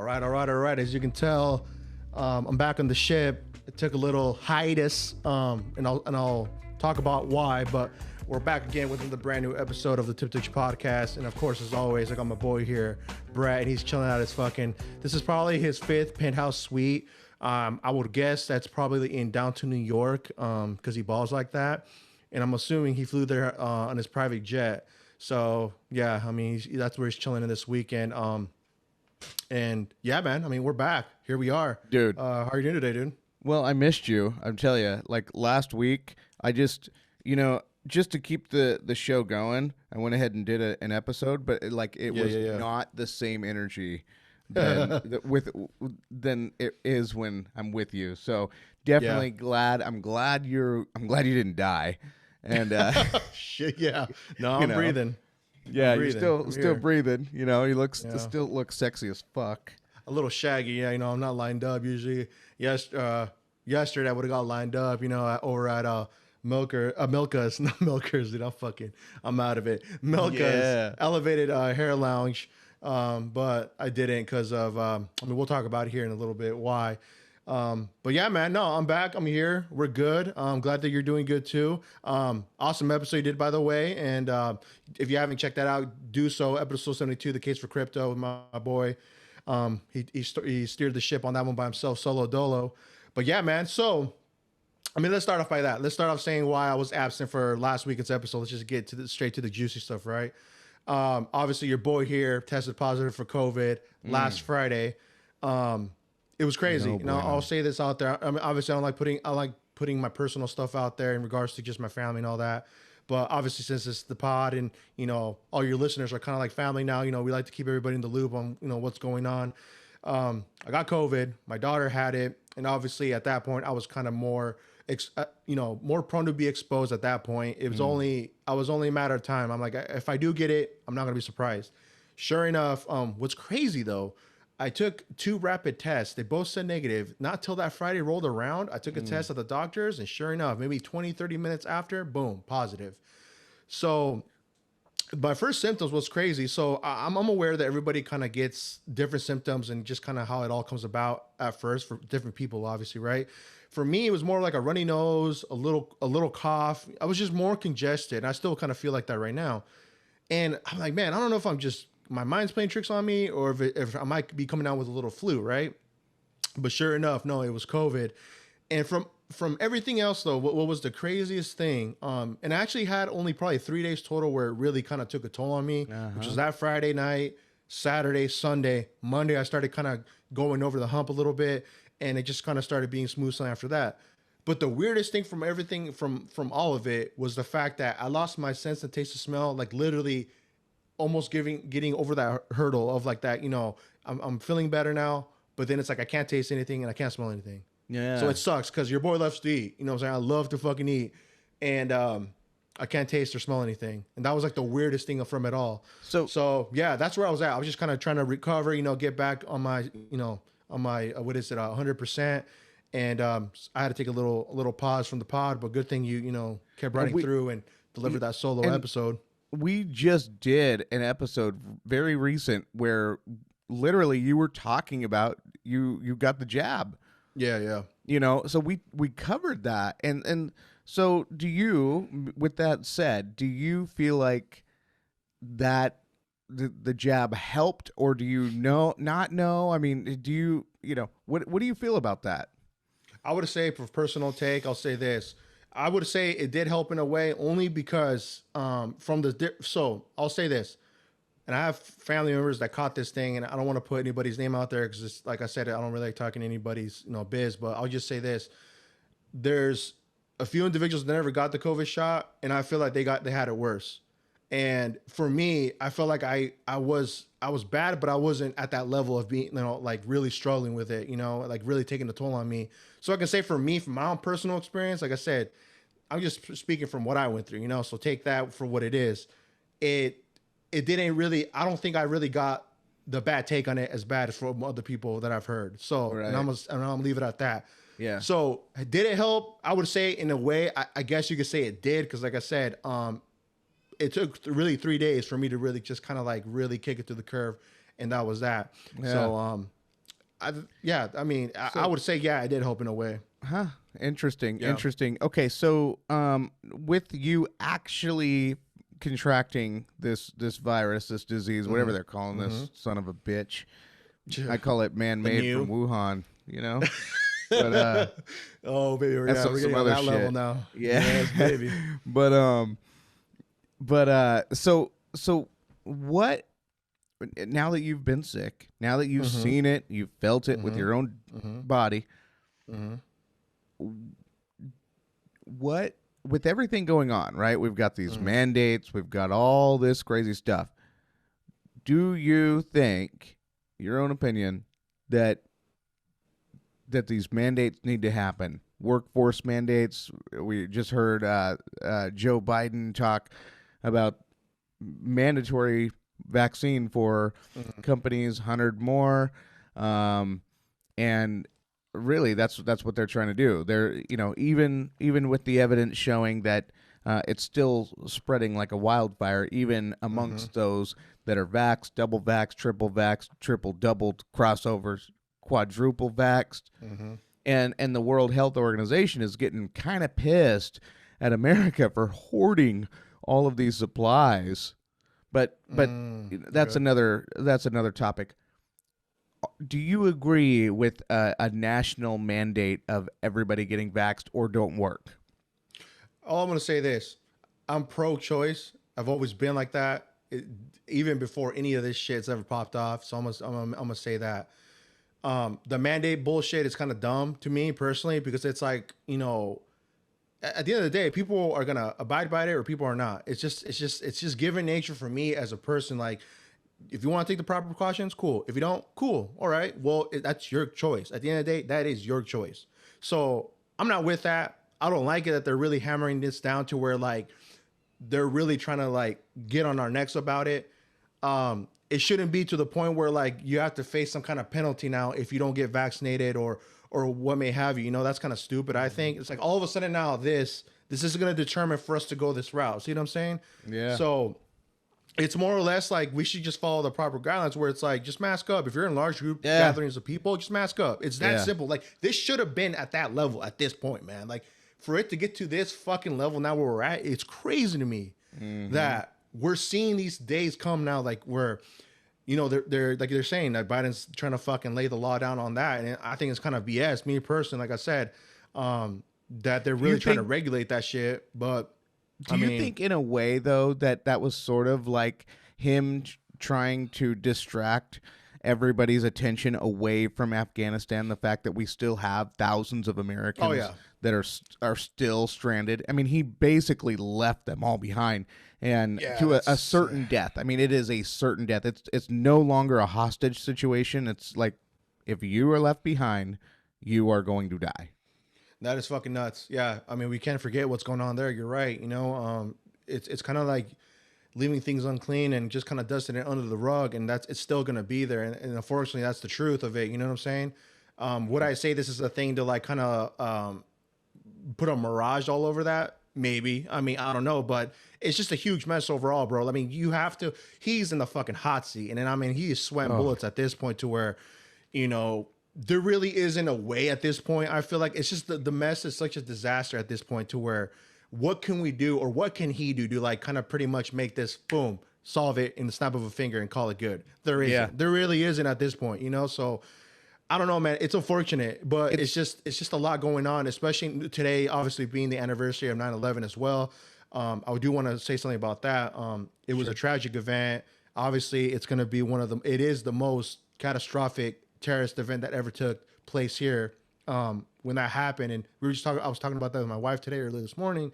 All right. As you can tell, I'm back on the ship. It took a little hiatus, and I'll talk about why. But we're back again with the brand new episode of the Tip Touch podcast. And of course, as always, I got my boy here, Brett, and he's chilling out his fucking. This is probably his 5th penthouse suite. I would guess that's probably in downtown New York, because he balls like that. And I'm assuming he flew there on his private jet. So yeah, I mean, that's where he's chilling in this weekend. And yeah, man, I mean, we're back. Here we are. Dude. How are you doing today, dude? Well, I missed you. I'm telling you, like last week, I just, just to keep the show going, I went ahead and did an episode, but it was not the same energy than it is when I'm with you. So definitely glad. I'm glad you didn't die. And shit, yeah. No, I'm breathing. Yeah, you're still breathing. You still look sexy as fuck. A little shaggy, yeah. I'm not lined up usually. Yesterday I would have got lined up, over at Milka's, not Milkers, dude. I'm out of it. Milka's Elevated Hair Lounge, but I didn't because of. We'll talk about it here in a little bit why. But yeah, man, no, I'm back. I'm here. We're good. I'm glad that you're doing good too. Awesome episode you did, by the way. And if you haven't checked that out, do so. Episode 72, The Case for Crypto with my boy. He steered the ship on that one by himself, solo dolo. But yeah, man. So, let's start off by that. Let's start off saying why I was absent for last week's episode. Let's just get straight to the juicy stuff, right? Obviously, your boy here tested positive for COVID last Friday. It was crazy. I'll say this out there. I mean, obviously, I like putting my personal stuff out there in regards to just my family and all that. But obviously, since it's the pod and, all your listeners are kind of like family now, we like to keep everybody in the loop on, what's going on. I got COVID. My daughter had it. And obviously, at that point, I was kind of more, more prone to be exposed at that point. It was I was only a matter of time. I'm like, if I do get it, I'm not going to be surprised. Sure enough, what's crazy, though, I took 2 rapid tests. They both said negative. Not till that Friday rolled around, I took a test at the doctor's, and sure enough, maybe 20, 30 minutes after, boom, positive. So my first symptoms was crazy. So I'm aware that everybody kind of gets different symptoms and just kind of how it all comes about at first for different people, obviously, right? For me, it was more like a runny nose, a little cough. I was just more congested. I still kind of feel like that right now. And I'm like, man, I don't know if I'm just my mind's playing tricks on me or if I might be coming down with a little flu, right? But sure enough, no, it was COVID. And from everything else, though, what was the craziest thing? And I actually had only probably 3 days total where it really kind of took a toll on me, which was that Friday night, Saturday, Sunday, Monday. I started kind of going over the hump a little bit, and it just kind of started being smooth sailing after that. But the weirdest thing from everything, from all of it, was the fact that I lost my sense of taste and smell, like literally almost getting over that hurdle of like that, I'm feeling better now, but then it's like I can't taste anything and I can't smell anything. Yeah. So it sucks because your boy loves to eat. You know what I'm saying? I love to fucking eat. And I can't taste or smell anything. And that was like the weirdest thing from it all. So yeah, that's where I was at. I was just kind of trying to recover, get back on my, what is it, 100%. And I had to take a little pause from the pod, but good thing you kept running through and delivered that solo episode. We just did an episode very recent where literally you were talking about you got the jab. Yeah. So we covered that. And so do you, with that said, do you feel like that the jab helped, or do you not know? I mean, do you, what do you feel about that? I would say, for personal take, I'll say this. I would say it did help in a way, only because so I'll say this, and I have family members that caught this thing, and I don't want to put anybody's name out there because, like I said, I don't really like talking anybody's biz, but I'll just say this. There's a few individuals that never got the COVID shot, and I feel like they had it worse. And for me, I felt like I was bad, but I wasn't at that level of being, like really struggling with it, like really taking the toll on me. So I can say for me, from my own personal experience, like I said, I'm just speaking from what I went through, so take that for what it is. It didn't really, I don't think I really got the bad take on it as bad as from other people that I've heard. So, right. and I'm gonna leave it at that. Yeah. So did it help? I would say in a way, I guess you could say it did. Cause like I said, it took really 3 days for me to really just kind of like really kick it to the curve. And that was that. Yeah. So, I mean, I would say, yeah, I did help in a way. Huh. Interesting. Yeah. Interesting. Okay, so with you actually contracting this virus, this disease, whatever they're calling this son of a bitch. I call it man-made from Wuhan, you know? But oh baby, we're that's getting some on other that shit. level now. Yeah. Yes, baby. So what, now that you've been sick, now that you've seen it, you've felt it with your own body, what, with everything going on, right? We've got these mandates, we've got all this crazy stuff. Do you think, your own opinion, that these mandates need to happen? Workforce mandates. We just heard Joe Biden talk about mandatory vaccine for companies, 100 more, and really that's what they're trying to do. They're, you know, even with the evidence showing that it's still spreading like a wildfire, even amongst those that are vaxxed, double vaxxed, triple doubled, crossovers, quadruple vaxxed. And the World Health Organization is getting kind of pissed at America for hoarding all of these supplies. But that's another topic. Do you agree with a national mandate of everybody getting vaxxed or don't work? All I'm going to say this. I'm pro-choice. I've always been like that, even before any of this shit's ever popped off. So I'm gonna say that. The mandate bullshit is kind of dumb to me personally, because it's like, you know, at the end of the day, people are gonna abide by it or people are not. It's just given nature for me as a person. Like, if you want to take the proper precautions, cool. If you don't, cool. All right. Well, that's your choice. At the end of the day, that is your choice. So I'm not with that. I don't like it that they're really hammering this down to where like they're really trying to like get on our necks about it. It shouldn't be to the point where like you have to face some kind of penalty now if you don't get vaccinated or what may have you. You know, that's kind of stupid. I think it's like all of a sudden now this is going to determine for us to go this route. See what I'm saying? Yeah. So it's more or less like we should just follow the proper guidelines where it's like, just mask up. If you're in large group gatherings of people, just mask up. It's that simple. Like, this should have been at that level at this point, man. Like, for it to get to this fucking level now where we're at, it's crazy to me that we're seeing these days come now, like where, you know, they're like they're saying that Biden's trying to fucking lay the law down on that. And I think it's kind of BS. Me personally, like I said, that they're really trying to regulate that shit. But do you think in a way though that was sort of like him trying to distract everybody's attention away from Afghanistan, the fact that we still have thousands of Americans that are still stranded? I mean, he basically left them all behind, and to a certain death. I mean, it is a certain death. It's no longer a hostage situation. It's like, if you are left behind, you are going to die. That is fucking nuts. Yeah, I mean, we can't forget what's going on there. You're right. You know, it's kind of like leaving things unclean and just kind of dusting it under the rug, and it's still gonna be there. And unfortunately, that's the truth of it. You know what I'm saying? Would I say this is a thing to like kind of put a mirage all over that? Maybe. I mean, I don't know, but it's just a huge mess overall, bro. I mean, you have to. He's in the fucking hot seat, and then I mean, he is sweating bullets at this point to where, you know, there really isn't a way at this point. I feel like it's just the mess is such a disaster at this point to where, what can we do or what can he do to like kind of pretty much make this boom, solve it in the snap of a finger and call it good? There isn't. Yeah. There really isn't at this point, you know? So I don't know, man. It's unfortunate, but it's just a lot going on, especially today, obviously being the anniversary of 9/11 as well. I do want to say something about that. It was a tragic event. Obviously, it's going to be it is the most catastrophic terrorist event that ever took place here. When that happened, and I was talking about that with my wife today, earlier this morning,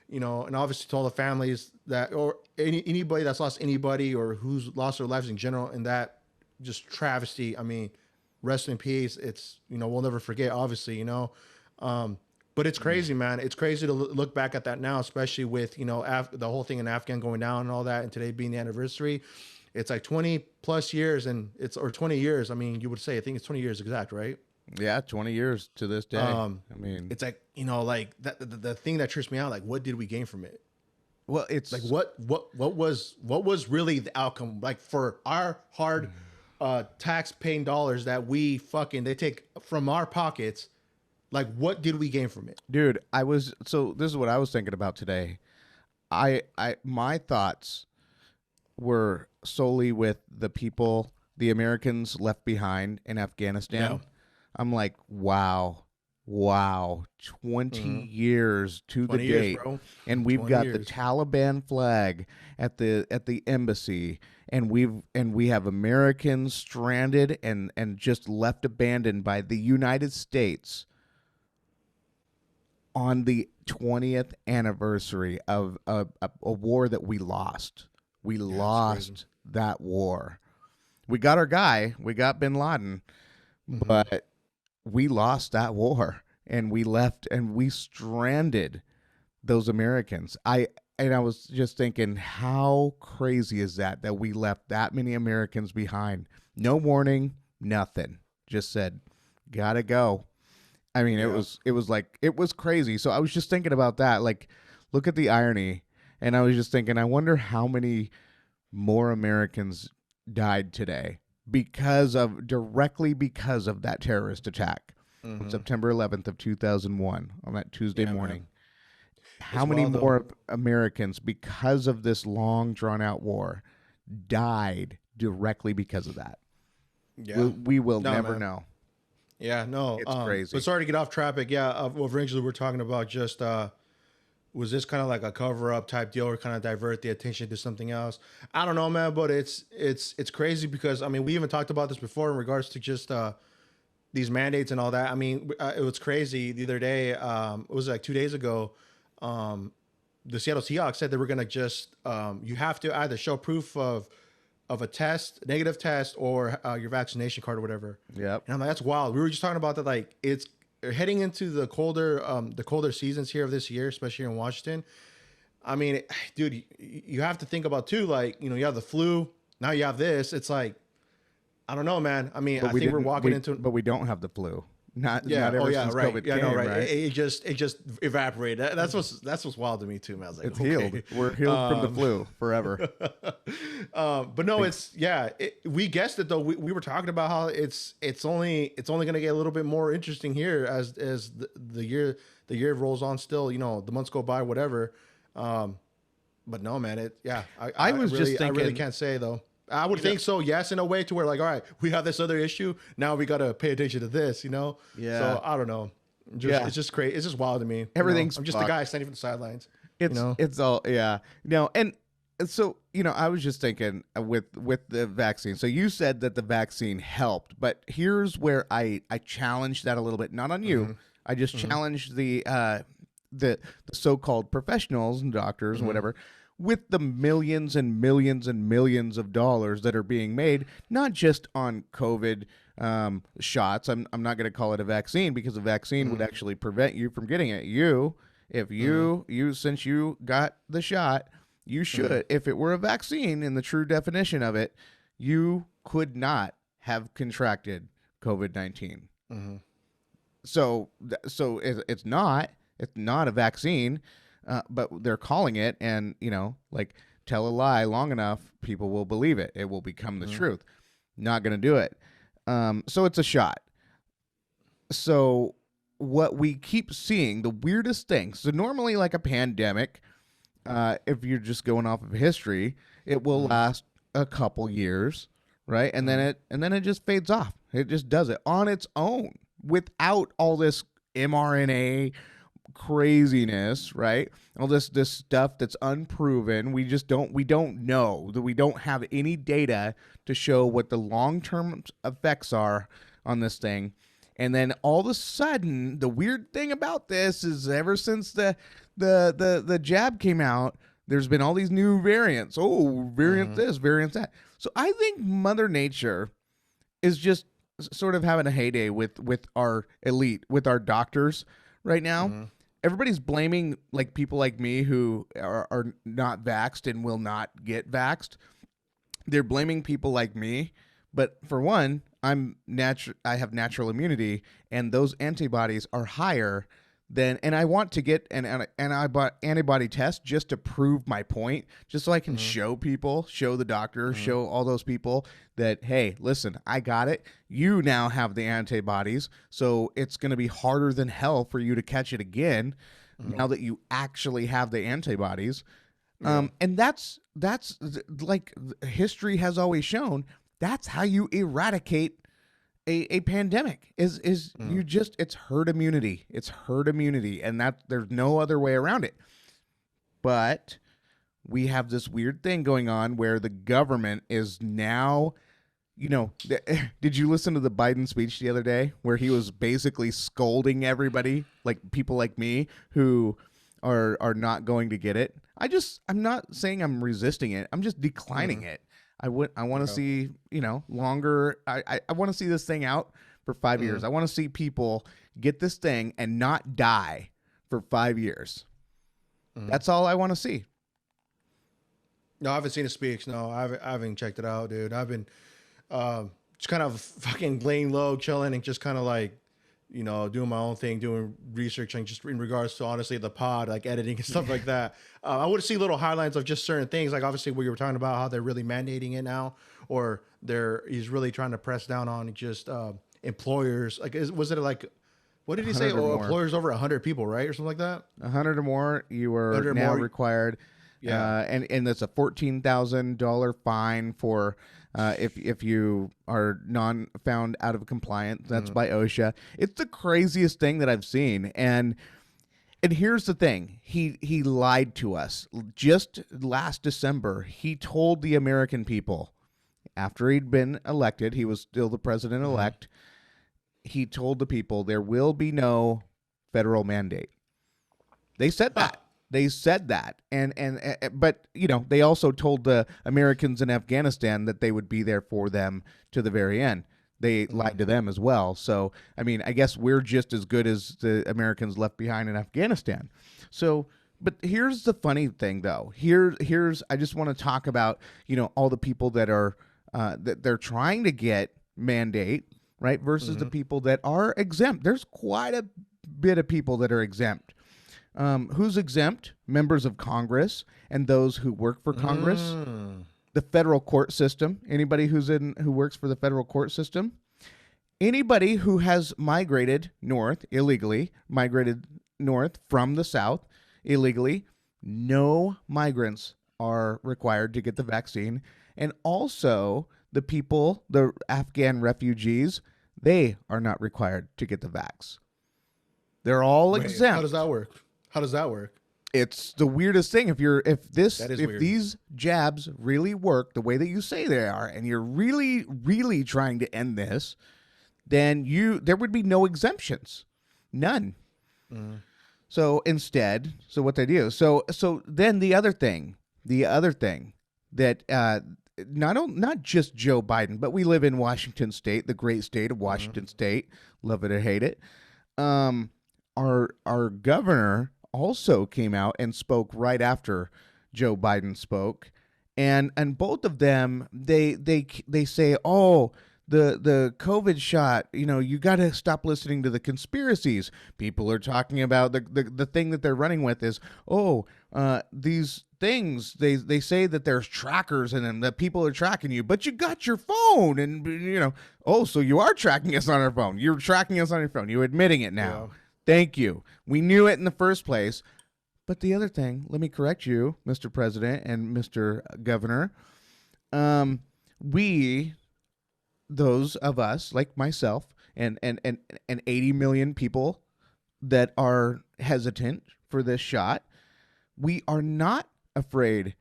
you know, and obviously to all the families that, or anybody that's lost anybody or who's lost their lives in general in that just travesty. I mean, rest in peace. It's, you know, we'll never forget, obviously, you know, but it's crazy, man. It's crazy to look back at that now, especially with, you know, the whole thing in Afghan going down and all that, and today being the anniversary. It's like 20 plus years, or 20 years. I mean, you would say, I think it's 20 years exact, right? Yeah, 20 years to this day. I mean, it's like, you know, like that the thing that trips me out, like, what did we gain from it? Well, it's like what was really the outcome, like, for our hard tax-paying dollars that they take from our pockets. Like, what did we gain from it? Dude, so this is what I was thinking about today. My thoughts were solely with the people, the Americans left behind in Afghanistan. Yeah. I'm like, wow, 20 years to the 20 years, date, bro. and we've 20 got years. the Taliban flag at the embassy, and we have Americans stranded and just left abandoned by the United States on the 20th anniversary of a war that we lost. We lost that war. We got our guy. We got bin Laden, but we lost that war, and we left, and we stranded those Americans. I was just thinking, how crazy is that we left that many Americans behind? No warning, nothing. Just said, gotta go. I mean, it was crazy. So I was just thinking about that. Like, look at the irony. And I was just thinking, I wonder how many more Americans died today directly because of that terrorist attack on September 11th of 2001 on that Tuesday morning. Man. How many more Americans, because of this long drawn out war, died directly because of that? Yeah. We will never know. Yeah, no, it's crazy. But sorry to get off topic. Yeah, well, originally we're talking about just was this kind of like a cover up type deal, or kind of divert the attention to something else? I don't know, man, but it's crazy because I mean we even talked about this before in regards to just these mandates and all that. I mean, it was crazy the other day. It was like 2 days ago. The Seattle Seahawks said they were gonna just you have to either show proof of a negative test, or your vaccination card or whatever. Yep. And I'm like, that's wild. We were just talking about that. Like, it's heading into the colder seasons here of this year, especially here in Washington. I mean, dude, you have to think about too, like, you have the flu. Now you have this. It's like, I don't know, man. I mean, I think we're walking into. But we don't have the flu. Not since right. COVID came, no, right. Right? It just evaporated. That's what's wild to me too, man. I was like, it's healed. We're healed from the flu forever. But no, we guessed it though. We were talking about how it's only going to get a little bit more interesting here as the year rolls on. Still, the months go by, whatever. But no, man. I really can't say though. I would think so, yes, in a way to where, like, all right, we have this other issue. Now we got to pay attention to this, Yeah. So I don't know. It's just crazy. It's just wild to me. Everything's I'm just the guy standing from the sidelines. It's all, yeah. No, and so, I was just thinking with the vaccine. So you said that the vaccine helped, but here's where I challenged that a little bit. Not on you. I just challenged the so-called professionals and doctors and whatever, with the millions and millions and millions of dollars that are being made, not just on COVID shots. I'm not going to call it a vaccine, because a vaccine would actually prevent you from getting it. Since you got the shot, you should. If it were a vaccine in the true definition of it, you could not have contracted COVID-19. So it's not a vaccine. But they're calling it, and like, tell a lie long enough, people will believe it. It will become the truth. Not going to do it. So it's a shot. So what we keep seeing, the weirdest thing. So normally, like a pandemic, if you're just going off of history, it will last a couple years, right? And then it just fades off. It just does it on its own without all this mRNA craziness, right? All this stuff that's unproven. We don't know, that we don't have any data to show what the long-term effects are on this thing. And then all of a sudden, the weird thing about this is, ever since the jab came out, there's been all these new variants. Oh, variant this, variant that. So I think Mother Nature is just sort of having a heyday with our elite, with our doctors right now. Everybody's blaming, like, people like me who are not vaxxed and will not get vaxxed. They're blaming people like me, but for one, I have natural immunity, and those antibodies are higher then, and I want to get an antibody test just to prove my point, just so I can show people, show the doctor, show all those people that, hey, listen, I got it. You now have the antibodies, so it's going to be harder than hell for you to catch it again now that you actually have the antibodies. And that's like history has always shown, that's how you eradicate a pandemic is you just, it's herd immunity. It's herd immunity, and that there's no other way around it. But we have this weird thing going on where the government is now, did you listen to the Biden speech the other day where he was basically scolding everybody, like people like me who are not going to get it? I'm not saying I'm resisting it. I'm just declining it. I want to see, longer. I want to see this thing out for 5 years. I want to see people get this thing and not die for 5 years. That's all I want to see. No, I haven't seen a speech. No, I haven't checked it out, dude. I've been just kind of fucking laying low, chilling, and just kind of like, doing my own thing, doing research, and just in regards to, honestly, the pod, like editing and stuff like that. I would see little highlights of just certain things, like obviously what you were talking about, how they're really mandating it now, or he's really trying to press down on just employers. Like, was it like, what did he say? Oh, employers over 100 people, right, or something like that. 100 or more, you are now required. Yeah, and that's a $14,000 fine for if you are found out of compliance. That's by OSHA. It's the craziest thing that I've seen. And here's the thing: he lied to us. Just last December, he told the American people, after he'd been elected, he was still the president-elect. He told the people there will be no federal mandate. They said that. They said that, but they also told the Americans in Afghanistan that they would be there for them to the very end. They lied to them as well. So, I mean, I guess we're just as good as the Americans left behind in Afghanistan. So, but here's the funny thing, though. Here's I just want to talk about all the people that are that they're trying to get mandate, right, versus the people that are exempt. There's quite a bit of people that are exempt. Who's exempt? Members of Congress and those who work for Congress. The federal court system. Anybody who works for the federal court system. Anybody who has migrated north illegally, migrated north from the south illegally. No migrants are required to get the vaccine. And also the people, the Afghan refugees, they are not required to get the vax. They're all exempt. How does that work? It's the weirdest thing. If these jabs really work the way that you say they are, and you're really, really trying to end this, then there would be no exemptions, none. So instead, what they do? So then the other thing that not just Joe Biden, but we live in Washington State, the great state of Washington State, love it or hate it. Our governor also came out and spoke right after Joe Biden spoke, and both of them they say, oh, the COVID shot, you got to stop listening to the conspiracies. People are talking about the thing that they're running with is, these things, they say that there's trackers in them, that people are tracking you, but you got your phone, and so you are tracking us on our phone. You're tracking us on your phone. You're admitting it now. Yeah. Thank you. We knew it in the first place. But the other thing, let me correct you, Mr. President and Mr. Governor. Those of us, like myself, and 80 million people that are hesitant for this shot, we are not afraid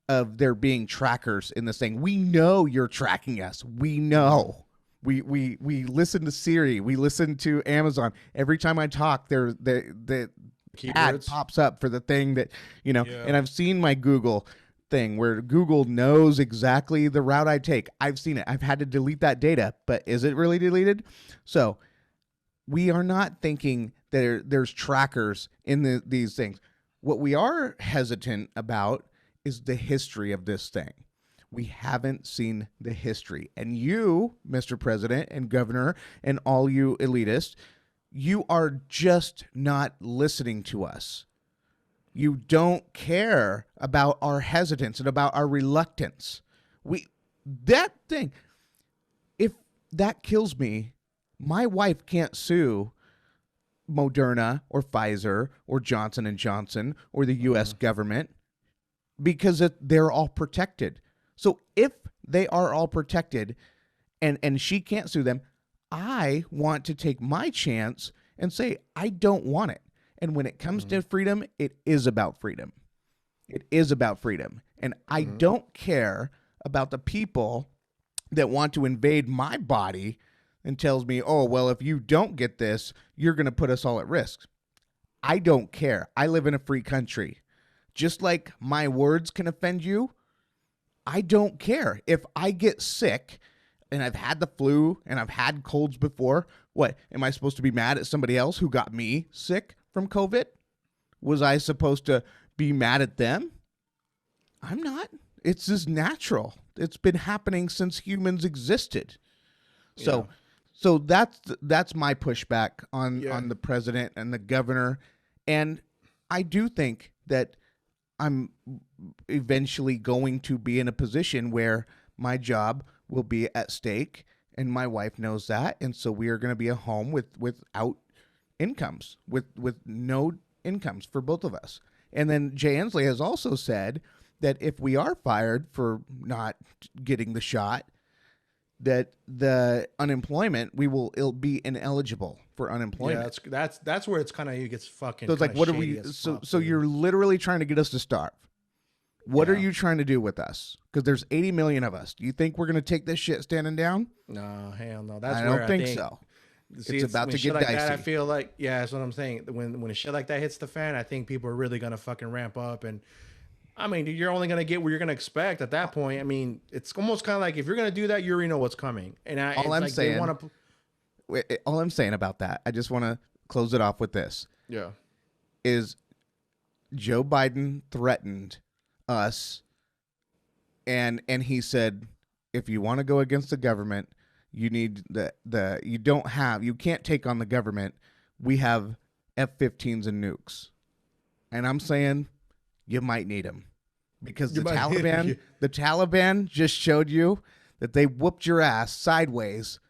of there being trackers in this thing. We know you're tracking us. We know. We listen to Siri. We listen to Amazon. Every time I talk, the ad pops up for the thing that, and I've seen my Google thing where Google knows exactly the route I take. I've seen it. I've had to delete that data, but is it really deleted? So we are not thinking that there's trackers in these things. What we are hesitant about is the history of this thing. We haven't seen the history. And you, Mr. President and Governor, and all you elitists, you are just not listening to us. You don't care about our hesitance and about our reluctance. That thing, if that kills me, my wife can't sue Moderna or Pfizer or Johnson and Johnson or the U.S. government because they're all protected. So if they are all protected and she can't sue them, I want to take my chance and say, I don't want it. And when it comes to freedom, it is about freedom. It is about freedom. And I don't care about the people that want to invade my body and tells me, oh, well, if you don't get this, you're going to put us all at risk. I don't care. I live in a free country. Just like my words can offend you, I don't care. If I get sick and I've had the flu and I've had colds before, what, am I supposed to be mad at somebody else who got me sick from COVID? Was I supposed to be mad at them? I'm not. It's just natural. It's been happening since humans existed. So that's my pushback on the president and the governor. And I do think that I'm eventually going to be in a position where my job will be at stake, and my wife knows that. And so we are going to be a home without incomes, with no incomes for both of us. And then Jay Inslee has also said that if we are fired for not getting the shot, that the unemployment, it'll be ineligible for unemployment. Yeah, that's where it's kind of, it gets fucking. So it's like, what are we? So you're literally trying to get us to starve. What are you trying to do with us? Because there's 80 million of us. Do you think we're gonna take this shit standing down? No, hell no. I don't think so. See, it's about to get like dicey. that, I feel like, that's what I'm saying. When a shit like that hits the fan, I think people are really gonna fucking ramp up. And I mean, you're only gonna get what you're gonna expect at that point. I mean, it's almost kind of like, if you're gonna do that, you already know what's coming. And all I'm saying about that, I just want to close it off with this. Yeah, is Joe Biden threatened us, and he said, if you want to go against the government, you need you can't take on the government. We have F-15s and nukes. And I'm saying you might need them, because the Taliban just showed you that they whooped your ass sideways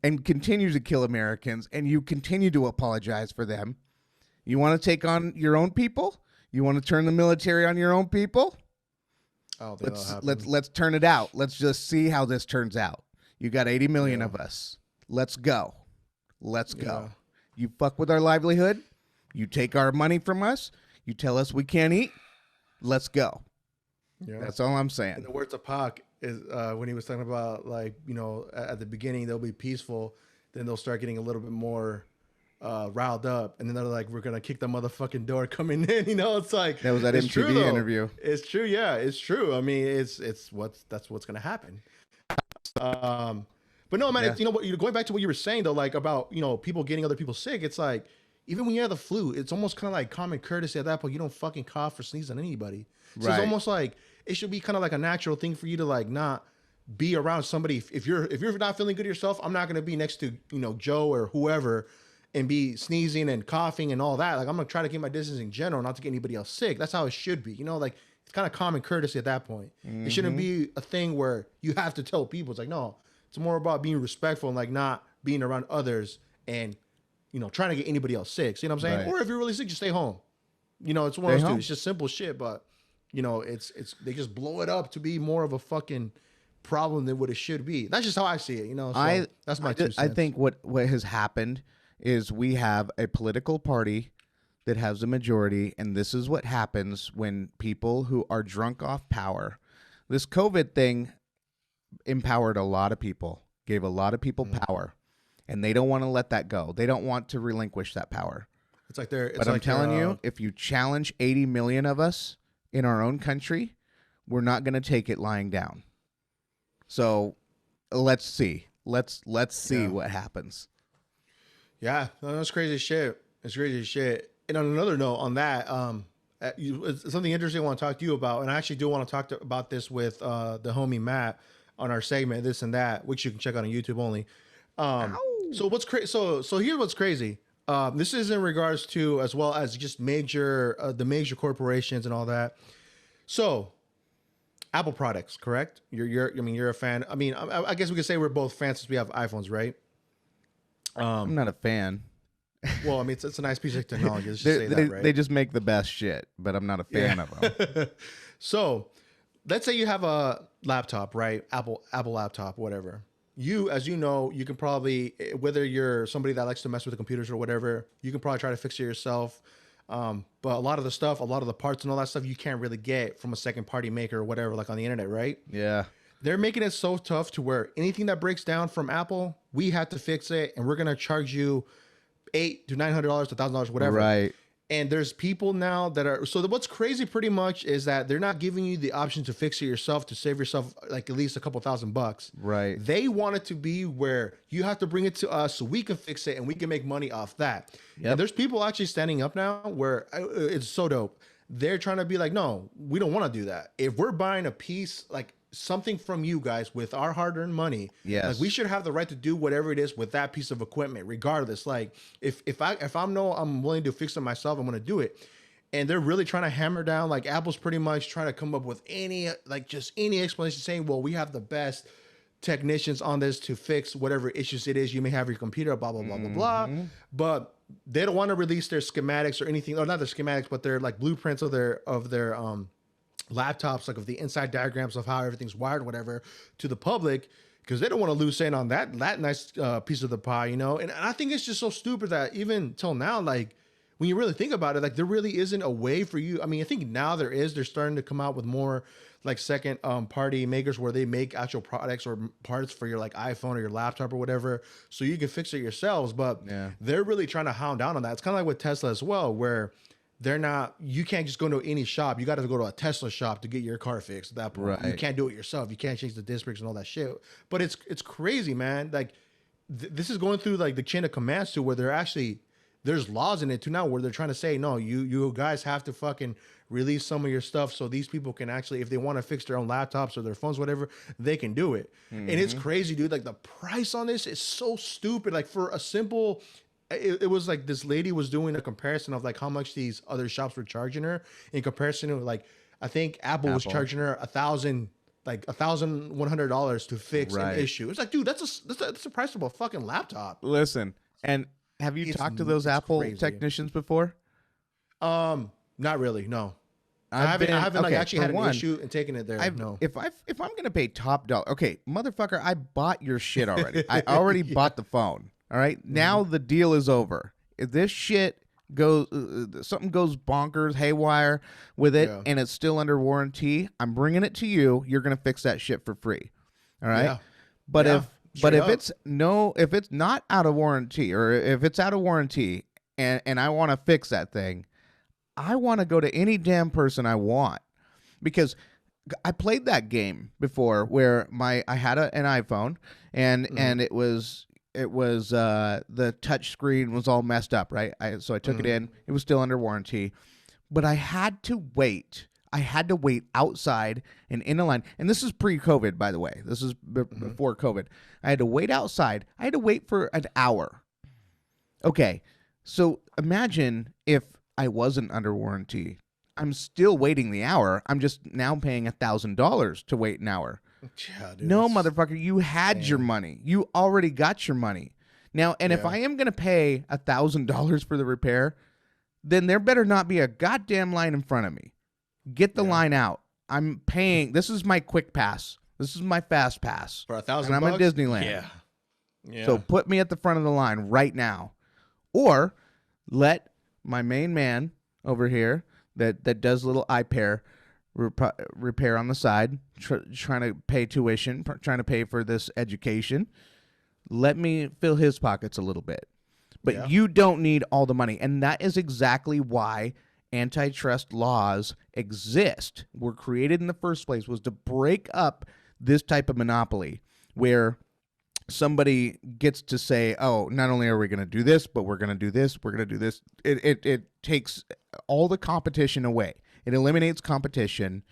and continue to kill Americans, and you continue to apologize for them. You want to take on your own people? You want to turn the military on your own people? Let's turn it out. Let's just see how this turns out. You got 80 million of us. Let's go. Let's go. You fuck with our livelihood. You take our money from us. You tell us we can't eat. Let's go. Yeah. That's all I'm saying. And the words of Pac is when he was talking about, like, at the beginning they'll be peaceful, then they'll start getting a little bit more riled up, and then they're like, we're gonna kick the motherfucking door coming in. It's like, that was that MTV interview. It's true. Yeah, it's true. I mean, that's what's gonna happen. But no, man, going back to what you were saying though, like about people getting other people sick. It's like, even when you have the flu, it's almost kind of like common courtesy at that point. You don't fucking cough or sneeze on anybody. So It's almost like it should be kind of like a natural thing for you to like not be around somebody. If you're not feeling good yourself, I'm not gonna be next to Joe or whoever and be sneezing and coughing and all that. Like, I'm gonna try to keep my distance in general, not to get anybody else sick. That's how it should be. Like, it's kind of common courtesy at that point. It shouldn't be a thing where you have to tell people. It's like, no, it's more about being respectful and like not being around others and trying to get anybody else sick. See what I'm saying? Right. Or if you're really sick, just stay home. It's one of those two. It's just simple shit, but it's they just blow it up to be more of a fucking problem than what it should be. That's just how I see it. So that's my 2 cents. I think what has happened is we have a political party that has a majority, and this is what happens when people who are drunk off power. This COVID thing empowered a lot of people, gave a lot of people power, and they don't want to let that go. They don't want to relinquish that power. It's like they're. But I'm telling you, if you challenge 80 million of us in our own country, we're not going to take it lying down. So let's see. Let's see what happens. Yeah, that's crazy shit. It's crazy shit. And on another note, on that, it's something interesting I want to talk to you about, and I actually do want to talk about this with the homie Matt on our segment, This and That, which you can check out on YouTube only. So what's crazy? So here's what's crazy. This is in regards to as well as just major the major corporations and all that. So, Apple products, correct? I mean, you're a fan. I mean, I guess we could say we're both fans since we have iPhones, right? I'm not a fan. Well, I mean, it's a nice piece of technology. Let's just say that, right? They just make the best shit, but I'm not a fan of them. So, let's say you have a laptop, right? Apple laptop, whatever. You, as you know, you can probably, whether you're somebody that likes to mess with the computers or whatever, you can probably try to fix it yourself. But a lot of the stuff, a lot of the parts and all that stuff, you can't really get from a second party maker or whatever, like on the internet, right? Yeah. They're making it so tough to where anything that breaks down from Apple, we have to fix it, and we're gonna charge you $800 to $900 to $1,000, whatever. Right. And there's people now that are what's crazy pretty much is that they're not giving you the option to fix it yourself to save yourself like at least a couple $1,000. Right. They want it to be where you have to bring it to us so we can fix it and we can make money off that. Yep. And there's people actually standing up now where it's so dope. They're trying to be like, no, we don't want to do that. If we're buying a piece like something from you guys with our hard-earned money, yes, like we should have the right to do whatever it is with that piece of equipment, regardless. Like if I'm willing to fix it myself, I'm gonna do it. And they're really trying to hammer down, like Apple's pretty much trying to come up with any explanation saying, well, we have the best technicians on this to fix whatever issues it is you may have your computer, blah blah blah blah blah. But they don't want to release their schematics or anything, or not their schematics, but their like blueprints of their laptops, like of the inside diagrams of how everything's wired, whatever, to the public, because they don't want to lose in on that nice piece of the pie, you know. And I think it's just so stupid that even till now, like when you really think about it, like there really isn't a way for you. I mean, I think now there is. They're starting to come out with more like second party makers where they make actual products or parts for your like iPhone or your laptop or whatever, so you can fix it yourselves. But they're really trying to hound down on that. It's kind of like with Tesla as well, where they're not, you can't just go to any shop. You got to go to a Tesla shop to get your car fixed at that point. Right. You can't do it yourself. You can't change the disc brakes and all that shit. But it's crazy, man. Like this is going through like the chain of commands to where they're actually, there's laws in it too now where they're trying to say, no, you guys have to fucking release some of your stuff so these people can actually, if they want to fix their own laptops or their phones, whatever, they can do it. And it's crazy, dude. Like the price on this is so stupid. Like for a simple, it was like this lady was doing a comparison of like how much these other shops were charging her in comparison to like, I think Apple was charging her $1,100 to fix an issue. It's like, dude, that's the price of a fucking laptop. Listen, and have you talked to those Apple technicians before? Not really. No, I haven't like actually had an issue and taken it there. No. If I'm gonna pay top dollar, okay, motherfucker, I bought your shit already. I already bought the phone. All right, now the deal is over. If this shit goes, something goes bonkers, haywire with it, and it's still under warranty, I'm bringing it to you. You're gonna fix that shit for free. All right, but if it's not out of warranty, or if it's out of warranty, and I want to fix that thing, I want to go to any damn person I want, because I played that game before where I had an iPhone and it was the touch screen was all messed up, right? So I took it in. It was still under warranty, but I had to wait. I had to wait outside and in a line. And this is pre-COVID, by the way. This is before COVID. I had to wait outside. I had to wait for an hour. Okay, so imagine if I wasn't under warranty. I'm still waiting the hour. I'm just now paying $1,000 to wait an hour. Yeah, dude, no, motherfucker, you had your money. You already got your money. Now, and if I am going to pay $1,000 for the repair, then there better not be a goddamn line in front of me. Get the line out. I'm paying. This is my quick pass. This is my fast pass. For $1,000 and I'm at Disneyland. Yeah. So put me at the front of the line right now. Or let my main man over here that does little eye repair on the side, trying to pay tuition, trying to pay for this education. Let me fill his pockets a little bit. But you don't need all the money. And that is exactly why antitrust laws exist. Were created in the first place, was to break up this type of monopoly where somebody gets to say, oh, not only are we going to do this, but we're going to do this, we're going to do this. It takes all the competition away. It eliminates competition,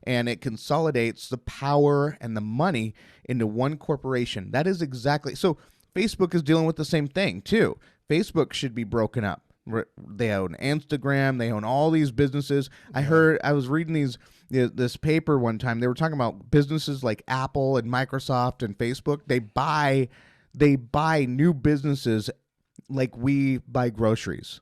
and it consolidates the power and the money into one corporation. That is exactly... So Facebook is dealing with the same thing, too. Facebook should be broken up. They own Instagram. They own all these businesses. I was reading this paper one time. They were talking about businesses like Apple and Microsoft and Facebook. They buy new businesses like we buy groceries.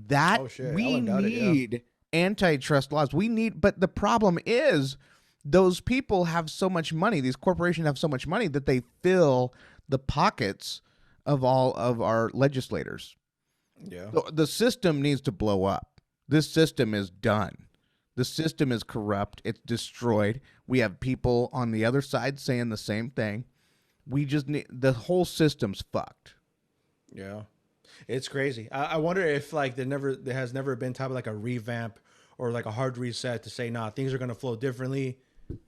That we need antitrust laws. But the problem is those people have so much money. These corporations have so much money that they fill the pockets of all of our legislators. Yeah. The system needs to blow up. This system is done. The system is corrupt. It's destroyed. We have people on the other side saying the same thing. We just need, the whole system's fucked. Yeah. It's crazy. I wonder if like there has never been type of like a revamp or like a hard reset to say, nah, things are gonna flow differently,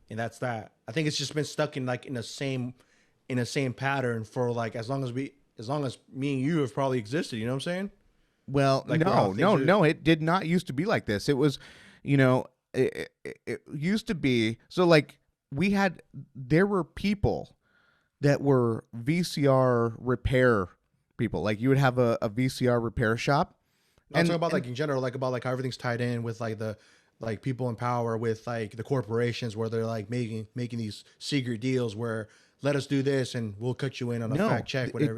and that's that. I think it's just been stuck in like in the same pattern for like as long as me and you have probably existed. You know what I'm saying? Well, Like, no, it did not used to be like this. It was, it used to be, so like there were people that were VCR repair people. Like you would have a VCR repair shop. I'm talking about like in general, like about like how everything's tied in with like the like people in power with like the corporations where they're like making these secret deals where let us do this and we'll cut you in on a fact check, whatever.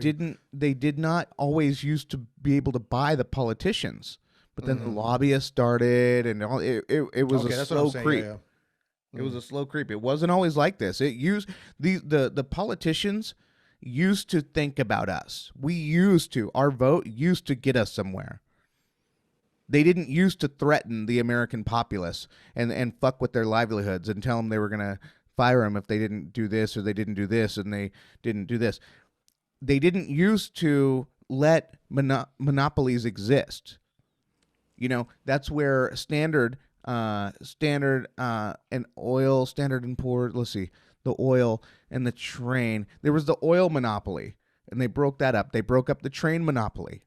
They did not always used to be able to buy the politicians, but then the lobbyists started and all, it was a slow creep. Yeah. It was a slow creep. It wasn't always like this. It used the politicians used to think about us. Our vote used to get us somewhere. They didn't used to threaten the American populace and fuck with their livelihoods and tell them they were going to fire them if they didn't do this or they didn't do this and they didn't do this. They didn't used to let monopolies exist. That's where Standard and oil, Standard and Poor, let's see, the oil and the train. There was the oil monopoly, and they broke that up. They broke up the train monopoly.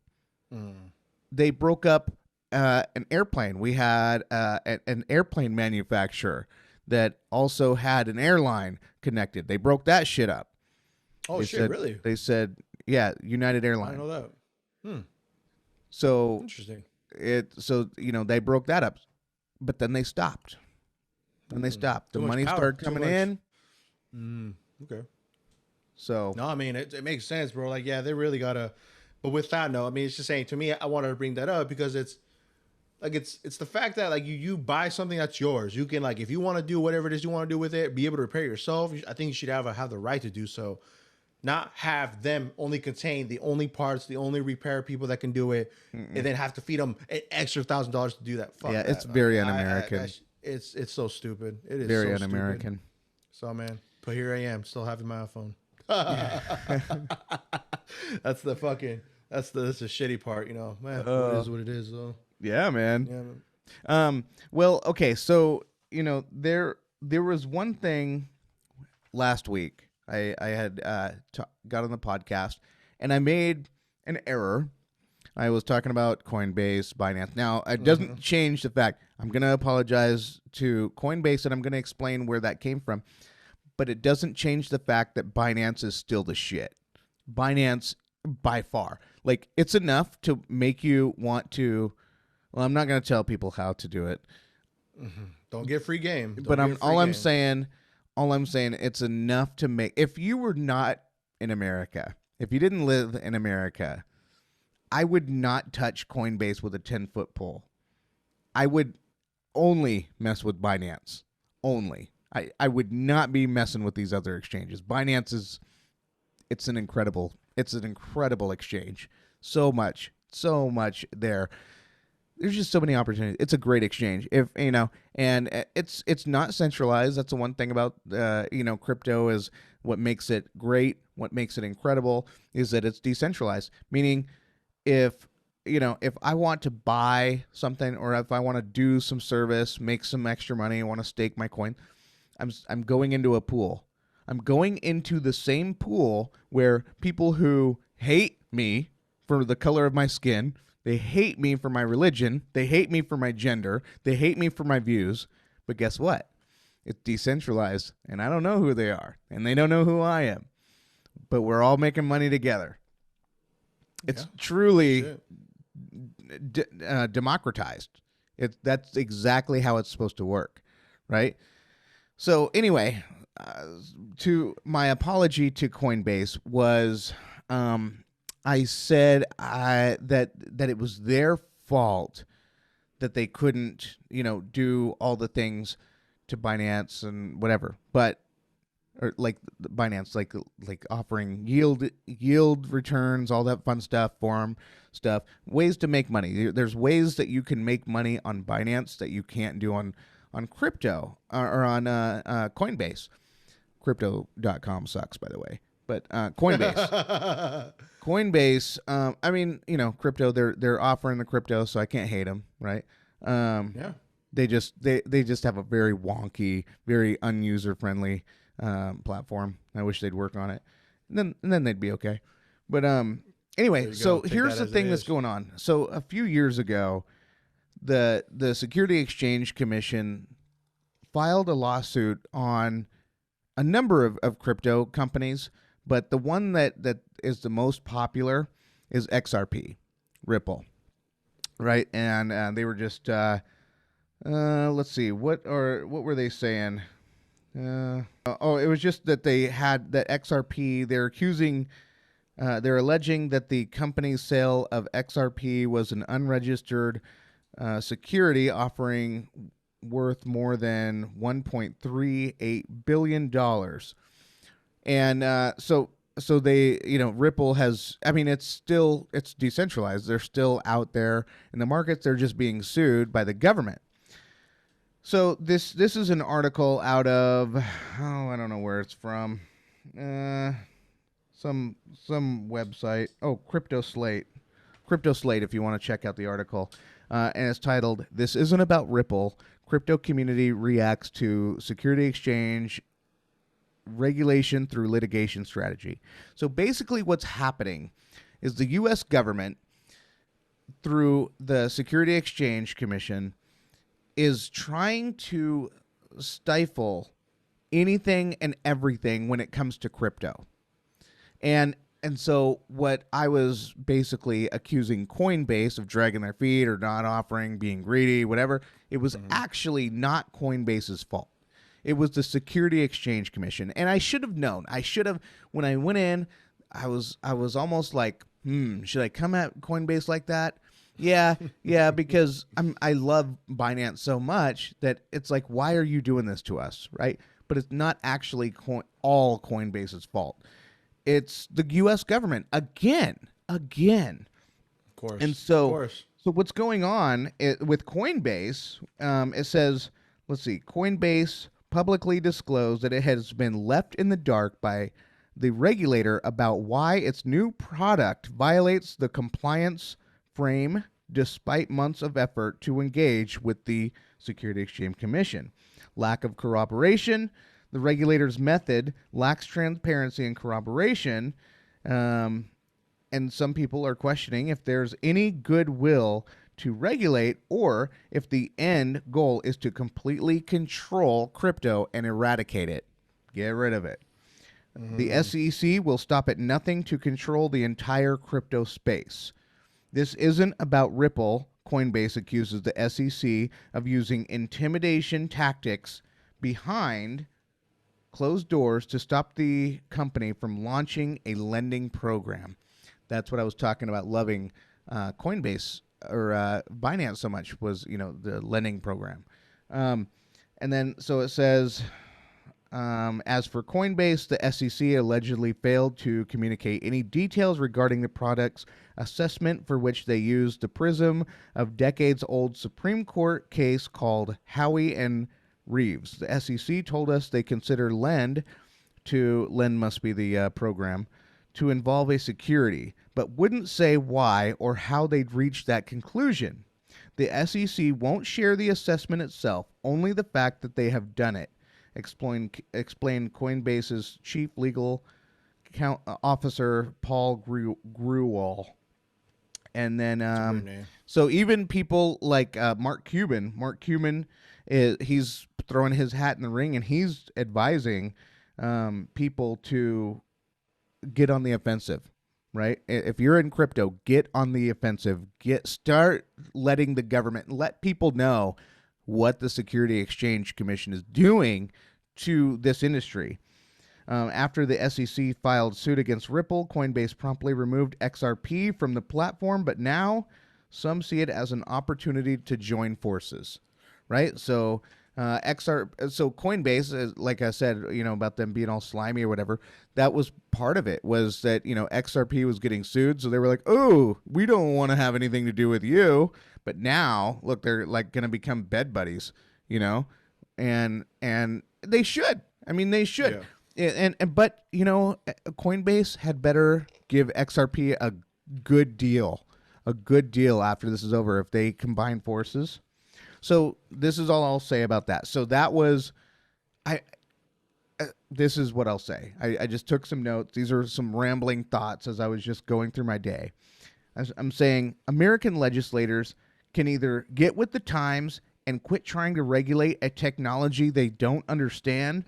They broke up an airplane. We had an airplane manufacturer that also had an airline connected. They broke that shit up. Oh, shit, really? They said, yeah, United Airlines. I know that. So interesting. They broke that up, but then they stopped. The money started coming in. Okay. So no, I mean it makes sense, bro. Like, yeah, they really gotta. But with that, no, I mean it's just saying to me. I wanted to bring that up because it's like it's the fact that like you buy something that's yours. You can like if you want to do whatever it is you want to do with it, be able to repair yourself. I think you should have the right to do so. Not have them only contain the only parts, the only repair people that can do it, and then have to feed them an extra $1,000 to do that. Fuck that. It's very un-American. It's so stupid. It is very so un-American. Stupid. So man, but here I am, still having my iPhone. That's the shitty part, man. It is what it is, though. Yeah, man. Yeah, man. Well, okay, so there was one thing last week. I had got on the podcast, and I made an error. I was talking about Coinbase, Binance. Now, it doesn't change the fact I'm going to apologize to Coinbase, and I'm going to explain where that came from. But it doesn't change the fact that Binance is still the shit. Binance, by far. Like, it's enough to make you want to... Well, I'm not going to tell people how to do it. Don't get free game. I'm saying, it's enough to make... If you were not in America, if you didn't live in America, I would not touch Coinbase with a 10-foot pole. I would only mess with Binance. Only. I would not be messing with these other exchanges. Binance it's an incredible exchange. So much there. There's just so many opportunities. It's a great exchange. And it's not centralized. That's the one thing about crypto is what makes it great, what makes it incredible is that it's decentralized. Meaning if I want to buy something or if I want to do some service, make some extra money, I want to stake my coin, I'm going into a pool. I'm going into the same pool where people who hate me for the color of my skin, they hate me for my religion, they hate me for my gender, they hate me for my views. But guess what? It's decentralized, and I don't know who they are, and they don't know who I am. But we're all making money together. It's Yeah. truly Shit. democratized. That's exactly how it's supposed to work, right? So anyway, uh, to my apology to Coinbase was, I said that it was their fault that they couldn't, do all the things to Binance and whatever, but or like Binance, like offering yield returns, all that fun stuff, forum stuff, ways to make money. There's ways that you can make money on Binance that you can't do on crypto or on Coinbase. Crypto.com sucks, by the way, but Coinbase. Coinbase, I mean, crypto. They're offering the crypto, so I can't hate them, right? Yeah. They just have a very wonky, very unuser friendly platform. I wish they'd work on it, and then they'd be okay. But anyway, so here's the thing that's going on. So a few years ago, the Security Exchange Commission filed a lawsuit on a number of crypto companies, but the one that is the most popular is XRP, Ripple, right? And they were just let's see, what were they saying? It was just that they had that XRP. They're alleging that the company's sale of XRP was an unregistered security offering worth more than $1.38 billion. And so they, Ripple has, I mean, it's decentralized. They're still out there in the markets. They're just being sued by the government. So this is an article out of, I don't know where it's from. Some website. Oh, Crypto Slate, if you want to check out the article. And it's titled, "This Isn't About Ripple. Crypto Community Reacts to Security Exchange Regulation Through Litigation Strategy." So basically what's happening is the U.S. government, through the Security Exchange Commission, is trying to stifle anything and everything when it comes to crypto. And so what I was basically accusing Coinbase of dragging their feet or not offering, being greedy, whatever, it was actually not Coinbase's fault. It was the Security Exchange Commission. And I should have known. When I went in, I was almost like, should I come at Coinbase like that? Yeah, because I love Binance so much that it's like, why are you doing this to us, right? But it's not actually all Coinbase's fault. It's the U.S. government again. Of course. And so what's going on with Coinbase? It says, let's see, Coinbase publicly disclosed that it has been left in the dark by the regulator about why its new product violates the compliance frame despite months of effort to engage with the Security Exchange Commission. Lack of corroboration. The regulator's method lacks transparency and corroboration. And some people are questioning if there's any goodwill to regulate or if the end goal is to completely control crypto and eradicate it. Get rid of it. The SEC will stop at nothing to control the entire crypto space. This isn't about Ripple. Coinbase accuses the SEC of using intimidation tactics behind closed doors to stop the company from launching a lending program. That's what I was talking about, loving Coinbase or Binance so much, was, the lending program. And then so it says, as for Coinbase, the SEC allegedly failed to communicate any details regarding the product's assessment, for which they used the prism of decades-old Supreme Court case called Howey and Reeves. The SEC told us they consider lend must be the program, to involve a security, but wouldn't say why or how they'd reached that conclusion. The SEC won't share the assessment itself, only the fact that they have done it, explained Coinbase's chief legal officer Paul Grewal. And then, so even people like Mark Cuban, he's throwing his hat in the ring, and he's advising people to get on the offensive. right? If you're in crypto, get on the offensive. Start letting the government, let people know what the Security Exchange Commission is doing to this industry. After the SEC filed suit against Ripple, Coinbase promptly removed XRP from the platform, but now some see it as an opportunity to join forces, right? So so Coinbase, like I said, about them being all slimy or whatever, that was part of it, was that, XRP was getting sued. So they were like, oh, we don't want to have anything to do with you. But now, look, they're like going to become bed buddies, and they should. I mean, they should. Yeah. But Coinbase had better give XRP a good deal after this is over if they combine forces. So this is all I'll say about that. So that was, this is what I'll say. I just took some notes. These are some rambling thoughts as I was just going through my day. I'm saying American legislators can either get with the times and quit trying to regulate a technology they don't understand,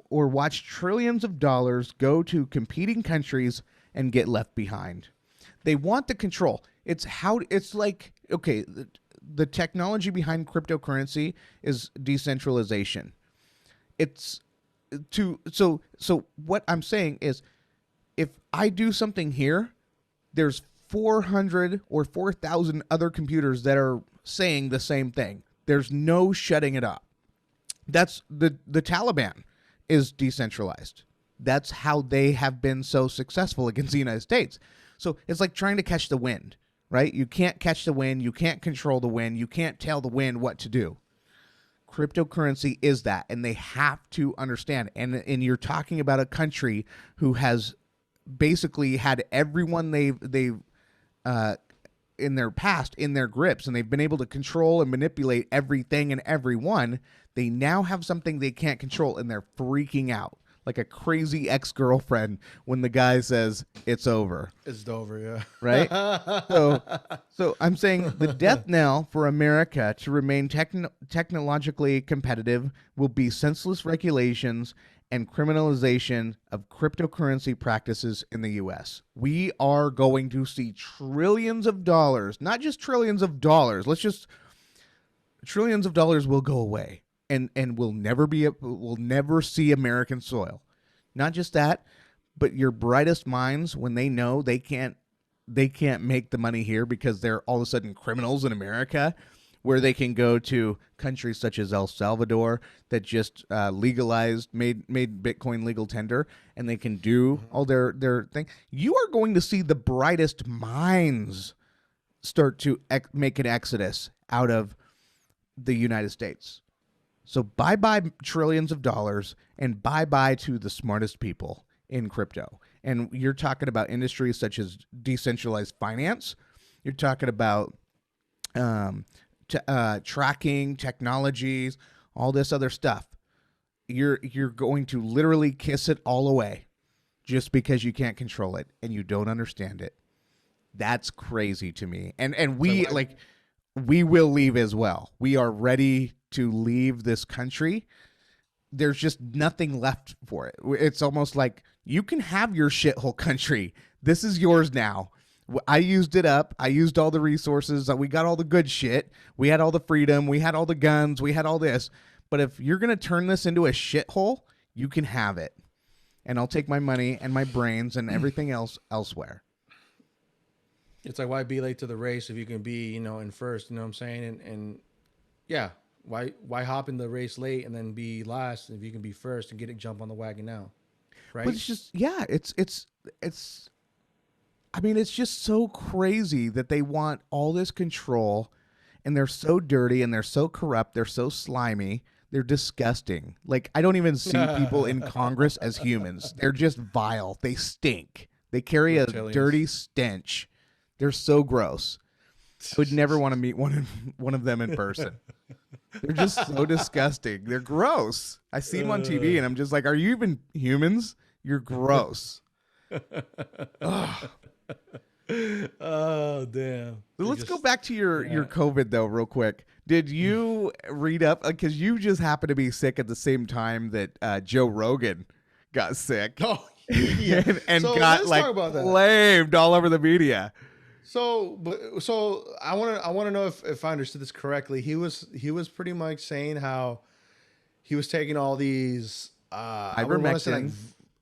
or watch trillions of dollars go to competing countries and get left behind. They want the control. It's like, okay, the technology behind cryptocurrency is decentralization. So what I'm saying is, if I do something here, there's 400 or 4,000 other computers that are saying the same thing. There's no shutting it up. That's the Taliban is decentralized. That's how they have been so successful against the United States. So it's like trying to catch the wind, right? You can't catch the wind. You can't control the wind. You can't tell the wind what to do. Cryptocurrency is that, and they have to understand. And you're talking about a country who has basically had everyone they've in their past in their grips, and they've been able to control and manipulate everything and everyone. They now have something they can't control, and they're freaking out like a crazy ex-girlfriend when the guy says it's over. It's over, yeah. Right? So I'm saying the death knell for America to remain technologically competitive will be senseless regulations and criminalization of cryptocurrency practices in the U.S. We are going to see trillions of dollars, not just trillions of dollars. Trillions of dollars will go away. And we'll never see American soil. Not just that, but your brightest minds, when they know they can't make the money here because they're all of a sudden criminals in America, where they can go to countries such as El Salvador that just legalized, made Bitcoin legal tender, and they can do all their thing. You are going to see the brightest minds start to make an exodus out of the United States. So bye-bye trillions of dollars, and bye-bye to the smartest people in crypto. And you're talking about industries such as decentralized finance. You're talking about tracking technologies, all this other stuff. You're going to literally kiss it all away just because you can't control it and you don't understand it. That's crazy to me. And we we will leave as well. We are ready to leave this country. There's just nothing left for it. It's almost like you can have your shithole country. This is yours now. I used it up. I used all the resources. We got all the good shit. We had all the freedom. We had all the guns. We had all this. But if you're going to turn this into a shithole, you can have it. And I'll take my money and my brains and everything else elsewhere. It's like, why be late to the race if you can be, in first, you know what I'm saying? And yeah, why hop in the race late and then be last if you can be first and jump on the wagon now? Right? But it's just, yeah, it's I mean, it's just so crazy that they want all this control, and they're so dirty and they're so corrupt. They're so slimy. They're disgusting. Like, I don't even see people in Congress as humans. They're just vile. They stink. They carry a dirty stench. They're so gross. I would never want to meet one of them in person. They're just so disgusting. They're gross. I see them on TV and I'm just like, are you even humans? You're gross. Oh, damn. So let's go back to your COVID, though, real quick. Did you read up? Because you just happened to be sick at the same time that Joe Rogan got sick. Oh, Yeah. and So got let's like talk about that. flamed all over the media. So I want to know if I understood this correctly. He was pretty much saying how he was taking all these I would want to say like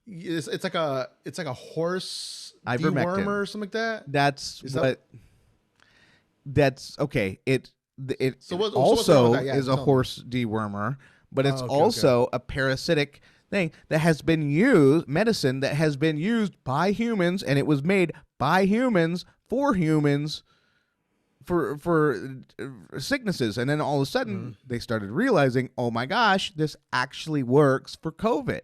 Ivermectin. it's like a horse Ivermectin. dewormer or something like that. That's Is what. that That's okay. It so? What's also wrong with that? Yeah, is a tell me. horse dewormer, but it's Okay, also a parasitic thing that has been used, medicine that has been used by humans, and it was made by humans for humans for sicknesses. And then all of a sudden, they started realizing, oh my gosh, this actually works for COVID.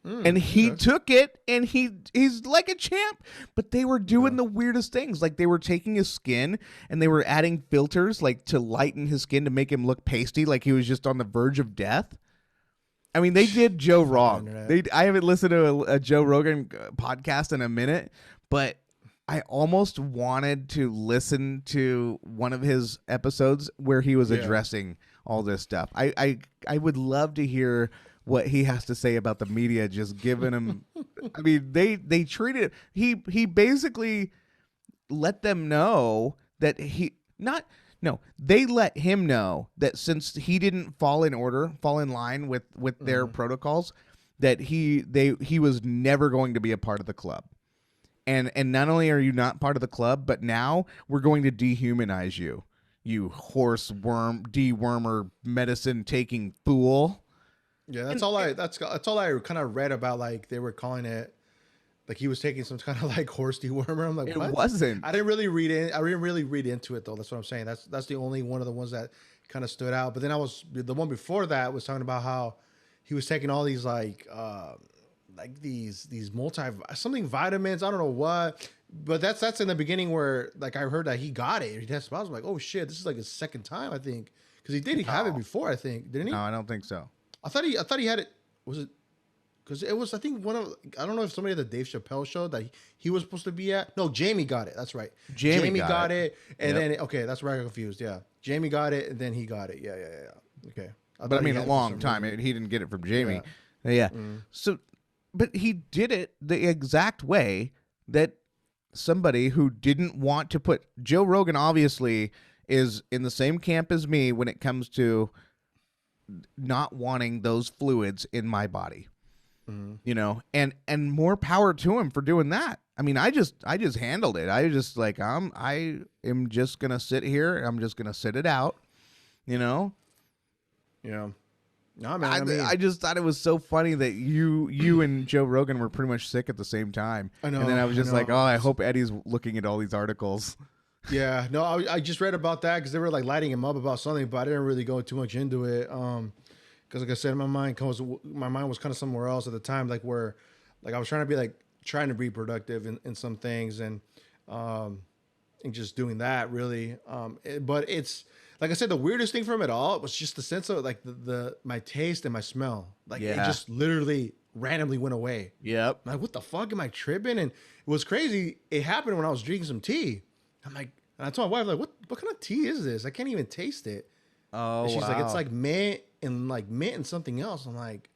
And he took it, and he's like a champ. But they were doing the weirdest things. Like they were taking his skin, and they were adding filters like to lighten his skin to make him look pasty, like he was just on the verge of death. I mean, they did Joe wrong. I haven't listened to a Joe Rogan podcast in a minute, but I almost wanted to listen to one of his episodes where he was addressing all this stuff. I would love to hear what he has to say about the media just giving him. I mean, they treated he basically let them know that they let him know that since he didn't fall in line with their protocols, that he was never going to be a part of the club. And not only are you not part of the club, but now we're going to dehumanize you, you horse worm dewormer medicine taking fool. Yeah, that's all I kind of read about. Like they were calling it, like he was taking some kind of like horse dewormer. I'm like, It what? wasn't. I didn't really read it. I didn't really read into it though. That's what I'm saying. That's the only one of the ones that kind of stood out. But then the one before that was talking about how he was taking all these like these something vitamins. I don't know what. But that's in the beginning where like I heard that he got it. He tested positive. I was like, oh shit, this is like his second time I think, because he have it before I think, didn't he? No, I don't think so. I thought he had it. Was it? Because it was, I think I don't know if somebody at the Dave Chappelle show that he was supposed to be at. No, Jamie got it. That's right. Jamie got it. And then, okay, that's where I got confused. Yeah. Jamie got it, and then he got it. Yeah. Okay. But I mean, a long time. He didn't get it from Jamie. Yeah. So, but he did it the exact way that somebody who didn't want to put. Joe Rogan obviously is in the same camp as me when it comes to not wanting those fluids in my body, you know, and more power to him for doing that. I mean, I just handled it. I just like, I am just going to sit here. I'm just going to sit it out, you know? Yeah. No, man. I just thought it was so funny that you and Joe Rogan were pretty much sick at the same time. I know. And then I was just like, oh, I hope Eddie's looking at all these articles. Yeah, no, I just read about that because they were like lighting him up about something, but I didn't really go too much into it. Because like I said, my mind was kind of somewhere else at the time, like where, like I was trying to be productive in some things and just doing that really. But it's like I said, the weirdest thing from it all was just the sense of like my taste and my smell, like it just literally randomly went away. Yep. I'm like, what the fuck, am I tripping? And it was crazy. It happened when I was drinking some tea. I'm like, and I told my wife, like, what kind of tea is this? I can't even taste it. Oh, and she's wow. like, it's like mint and something else. I'm like,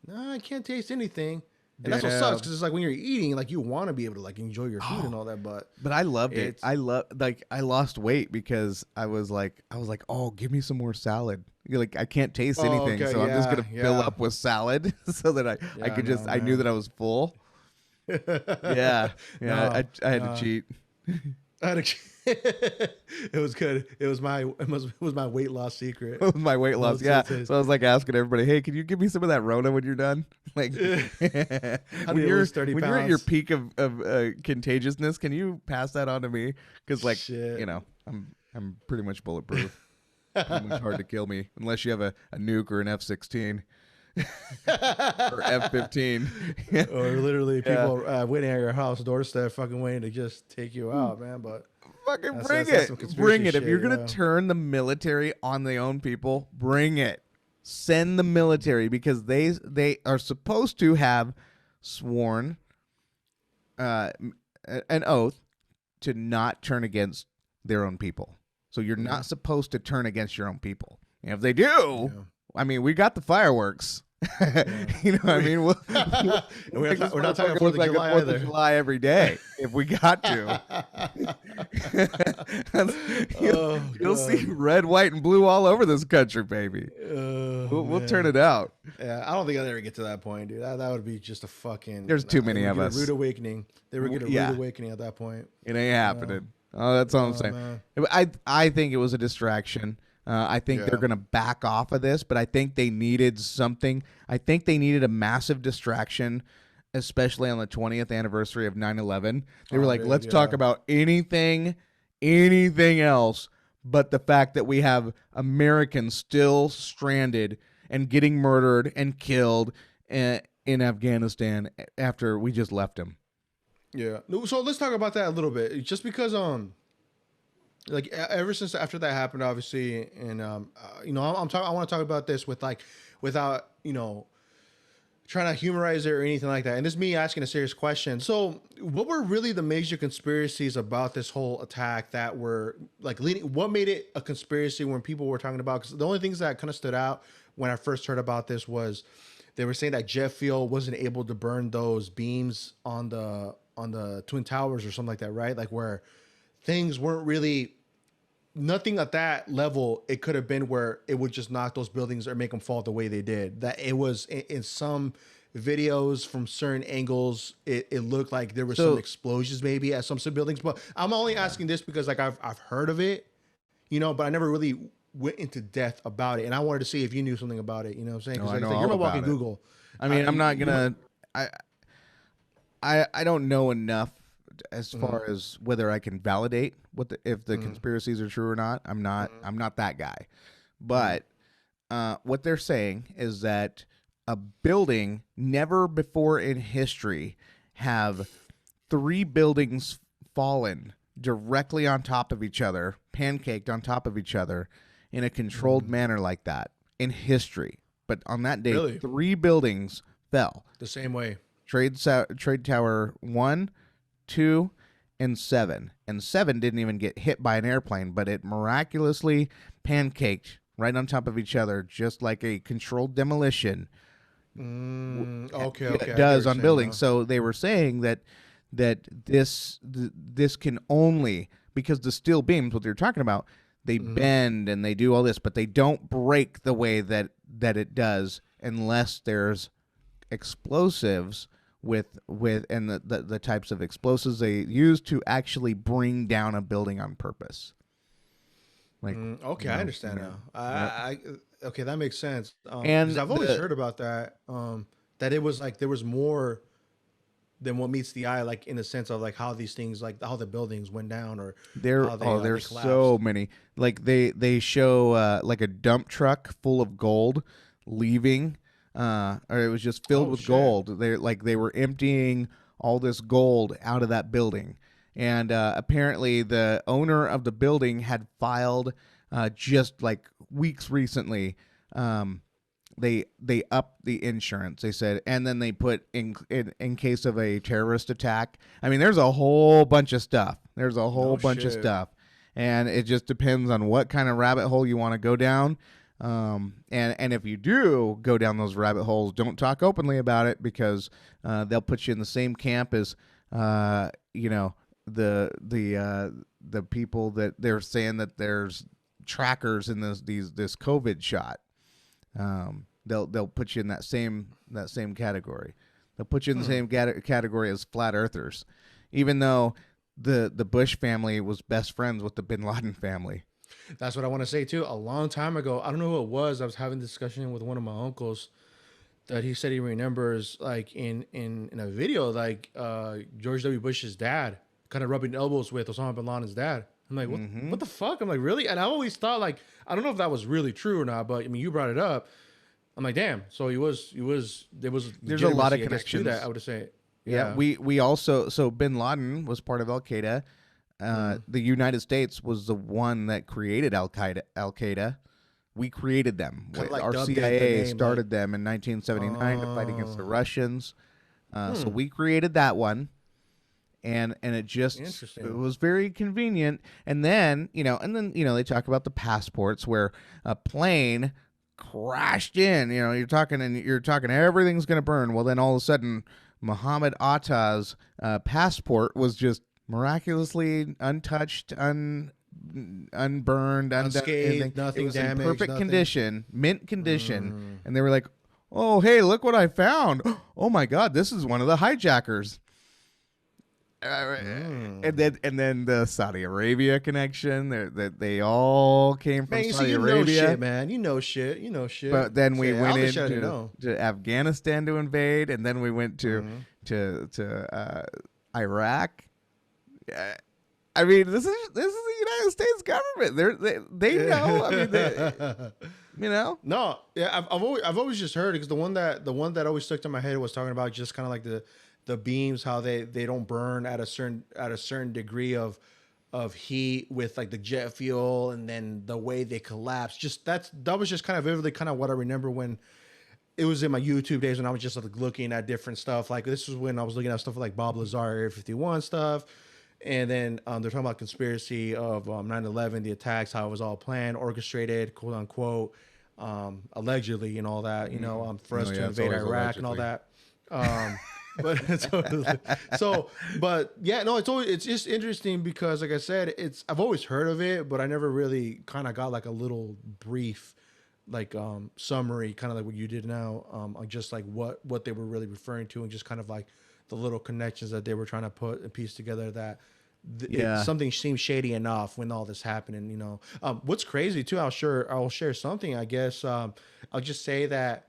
no, I can't taste anything. And that's what sucks, because it's like when you're eating, like you want to be able to like enjoy your food and all that, but I loved it. I lost weight because I was like, oh, give me some more salad. You're like, I can't taste anything, okay, so I'm just gonna fill up with salad so that I could just I knew that I was full. I had to cheat. It was good. It was my weight loss secret. It was my weight loss. Yeah. So I was like asking everybody, hey, can you give me some of that Rona when you're done? Like when you're at your peak of contagiousness, can you pass that on to me? Because like you know, I'm pretty much bulletproof. It's hard to kill me unless you have a nuke or an F-16. Or F-15. Or literally people waiting at your house doorstep fucking waiting to just take you out, man. But fucking bring it. If you're gonna turn the military on their own people, bring it. Send the military, because they are supposed to have sworn an oath to not turn against their own people. So you're not supposed to turn against your own people. And if they do, I mean, we got the fireworks. You know what I mean? We're not talking look 4th of like July a 4th either. of July every day if we got to. You'll see red, white, and blue all over this country, baby. We'll turn it out. Yeah, I don't think I'll ever get to that point, dude. That would be just a fucking. There's too many of us. A rude awakening. They would get a rude awakening at that point. It ain't happening. Oh, that's all I'm saying. Man. I think it was a distraction. I think they're going to back off of this, but I think they needed something. I think they needed a massive distraction, especially on the 20th anniversary of 9/11. They were like, let's talk about anything else but the fact that we have Americans still stranded and getting murdered and killed in Afghanistan after we just left them. Yeah. So let's talk about that a little bit. Just because like ever since after that happened, obviously, and I want to talk about this without trying to humorize it or anything like that. And this is me asking a serious question. So, what were really the major conspiracies about this whole attack that were like leading? What made it a conspiracy when people were talking about? Because the only things that kind of stood out when I first heard about this was they were saying that jet fuel wasn't able to burn those beams on the Twin Towers or something like that, right? Like where things weren't really nothing at that level. It could have been where it would just knock those buildings or make them fall the way they did. That it was in some videos from certain angles, it looked like there were some explosions maybe at some buildings. But I'm only asking this because like I've heard of it, but I never really went into depth about it. And I wanted to see if you knew something about it. You know what I'm saying? Because you're my walking Google. I mean, I'm not gonna. I don't know enough as far as whether I can validate if the conspiracies are true or not. I'm not that guy. But what they're saying is that a building, never before in history have 3 buildings fallen directly on top of each other, pancaked on top of each other in a controlled manner like that in history. But on that day, really? 3 buildings fell the same way. Trade Tower 1, 2, and 7. And 7 didn't even get hit by an airplane, but it miraculously pancaked right on top of each other, just like a controlled demolition. Okay. Does on buildings. So they were saying that this can only, because the steel beams, what they're talking about, they bend and they do all this, but they don't break the way that it does unless there's explosives with the types of explosives they use to actually bring down a building on purpose. Like okay, I understand now. Okay, that makes sense. And I've always heard about that. That it was like there was more than what meets the eye, like in the sense of like how these things, like how the buildings went down, or there's so many. Like they show like a dump truck full of gold leaving. Or it was just filled with gold. They were emptying all this gold out of that building, and apparently the owner of the building had filed just like weeks recently. They upped the insurance. They said, and then they put in case of a terrorist attack. I mean, there's a whole bunch of stuff. Of stuff, and it just depends on what kind of rabbit hole you want to go down. And if you do go down those rabbit holes, don't talk openly about it, because they'll put you in the same camp as the people that they're saying that there's trackers in this COVID shot. They'll put you in that same category. They'll put you in the same category as flat earthers, even though the Bush family was best friends with the Bin Laden family. That's what I want to say too. A long time ago, I don't know who it was. I was having a discussion with one of my uncles that he said he remembers, like in a video, like George W. Bush's dad kind of rubbing elbows with Osama bin Laden's dad. I'm like, what the fuck? I'm like, really? And I always thought, like, I don't know if that was really true or not, but I mean, you brought it up. I'm like, damn. So there's a lot of connections. That, I would say. Yeah. We also, so bin Laden was part of Al Qaeda. The United States was the one that created Al Qaeda. We created them. Like our CIA started them in 1979 to fight against the Russians. So we created that one, and it was very convenient. And then they talk about the passports, where a plane crashed in. You know, you're talking everything's gonna burn. Well, then all of a sudden, Muhammad Atta's passport was just miraculously untouched, unburned, unscathed, nothing it was damaged, in perfect nothing. condition, mint condition, and they were like, "Oh, hey, look what I found! Oh my God, this is one of the hijackers." And then the Saudi Arabia connection. They all came from Saudi Arabia. You know shit, man. You know shit. But then we went to Afghanistan to invade, and then we went to Iraq. I mean, this is the United States government. They know. I mean, you know. No, yeah, I've always just heard, because the one that always stuck to my head was talking about just kind of like the beams, how they don't burn at a certain degree of heat with like the jet fuel, and then the way they collapse. Just that was just kind of vividly kind of what I remember when it was in my YouTube days, when I was just like looking at different stuff. Like this was when I was looking at stuff like Bob Lazar Area 51 stuff. And then they're talking about conspiracy of 9/11, the attacks, how it was all planned, orchestrated, quote unquote, allegedly, and all that, you know, for us to invade Iraq and all that. But yeah, no, it's just interesting because, like I said, I've always heard of it, but I never really kind of got like a little brief, like summary, kind of like what you did now, on just like what they were really referring to, and just kind of like the little connections that they were trying to put and piece together, that something seemed shady enough when all this happened. And, you know, what's crazy too, I'll share something, I guess. I'll just say that,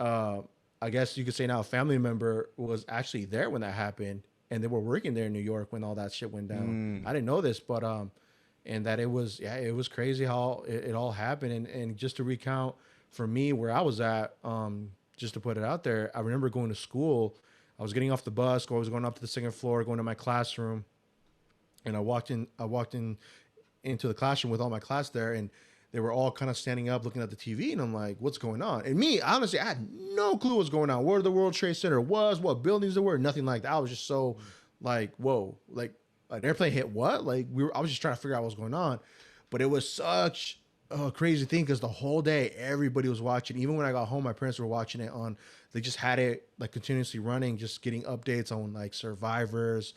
I guess you could say now a family member was actually there when that happened, and they were working there in New York when all that shit went down. I didn't know this, but, and that it was crazy how it all happened. And just to recount for me where I was at, just to put it out there, I remember going to school. I was getting off the bus, I was going up to the second floor, going to my classroom, and I walked into the classroom with all my class there, and they were all kind of standing up looking at the TV, and I'm like, what's going on? And me, honestly, I had no clue what's going on, where the World Trade Center was, what buildings there were, nothing like that. I was just so like, whoa, like an airplane hit what? Like I was just trying to figure out what was going on. But it was such a crazy thing, because the whole day everybody was watching. Even when I got home, my parents were watching it on, they just had it like continuously running, just getting updates on like survivors,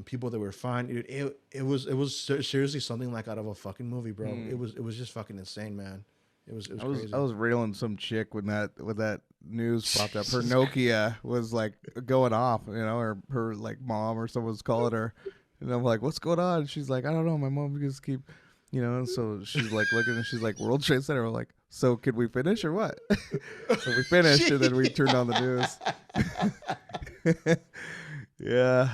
people that were fine. It was seriously something like out of a fucking movie, bro. It was just fucking insane, man. It was crazy. I was railing some chick when that news popped up. Her Nokia was like going off, you know, or her like mom or someone's calling her, and I'm like, what's going on? And she's like, I don't know, my mom just keep, you know. And so she's like looking, and she's like, World Trade Center. We're like, so could we finish or what? So we finished, and then we turned on the news. Yeah.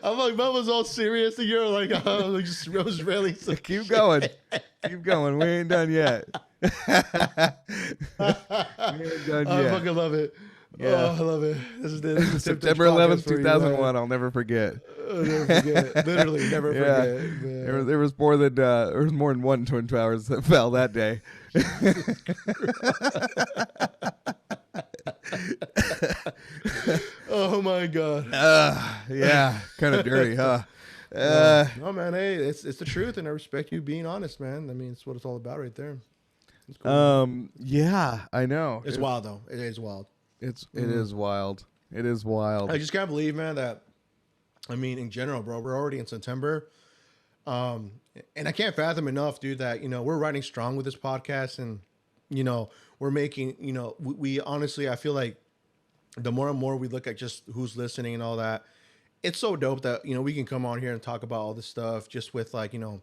I'm like, that was all serious, and you're like, I was really so keep going. Keep going. We ain't done yet. We ain't done yet. I fucking love it. Yeah. Oh, I love it. This is September 11th, 2001. I'll never forget. I'll never forget. Literally, never forget. Man. There was more than one Twin Towers that fell that day. Oh my god. Yeah, kind of dirty, huh? No, man. Hey, it's the truth, and I respect you being honest, man. I mean, it's what it's all about, right there. It's cool. Yeah, I know. It's wild, though. It is wild. It is wild. It is wild. I just can't believe, man, that, I mean, in general, bro, we're already in September. And I can't fathom enough, dude, that, you know, we're riding strong with this podcast, and, you know, we're making, you know, we honestly, I feel like the more and more we look at just who's listening and all that, it's so dope that, you know, we can come on here and talk about all this stuff just with, like, you know,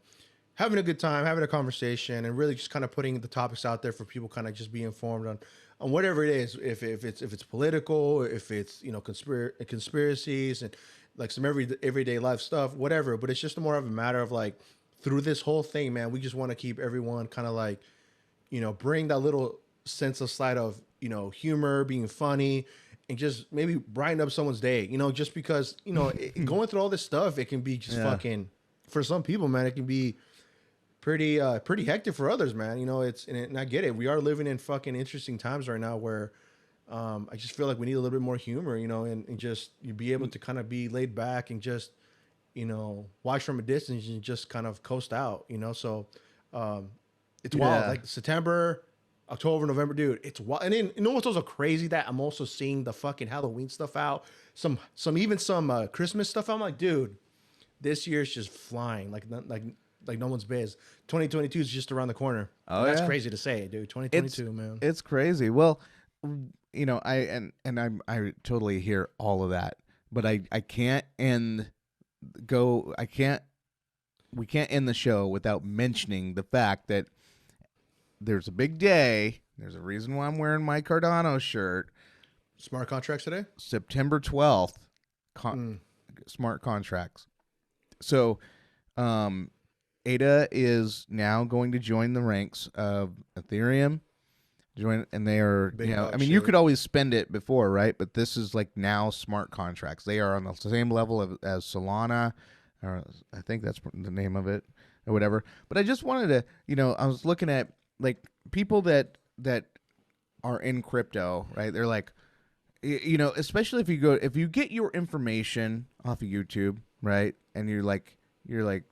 having a good time, having a conversation, and really just kind of putting the topics out there for people kind of just be informed on whatever it is, if it's political, if it's, you know, conspiracies, and like some everyday life stuff, whatever. But it's just more of a matter of, like, through this whole thing, man, we just want to keep everyone kind of like, you know, bring that little sense of slight of, you know, humor, being funny, and just maybe brighten up someone's day, you know, just because, you know, going through all this stuff, it can be just fucking, for some people, man, it can be pretty hectic. For others, man, you know, and I get it. We are living in fucking interesting times right now where I just feel like we need a little bit more humor, you know, and just you be able to kind of be laid back and just, you know, watch from a distance and just kind of coast out, you know. So It's wild. Like September, October, November, dude. It's wild. And then you know what's also crazy that I'm also seeing the fucking Halloween stuff out. Some Christmas stuff. I'm like, dude, this year's just flying. Like no one's biz. 2022 is just around the corner. Oh, and that's crazy to say, dude. 2022, man. It's crazy. Well, you know, I totally hear all of that, but I can't we can't end the show without mentioning the fact that there's a big day. There's a reason why I'm wearing my Cardano shirt. Smart contracts today? September 12th. Smart contracts. So, ADA is now going to join the ranks of Ethereum. And they are, you could always spend it before, right? But this is like now smart contracts. They are on the same level as Solana, or I think that's the name of it, or whatever. But I just wanted to, I was looking at like people that are in crypto, right? They're like, especially if you get your information off of YouTube, right? And you're like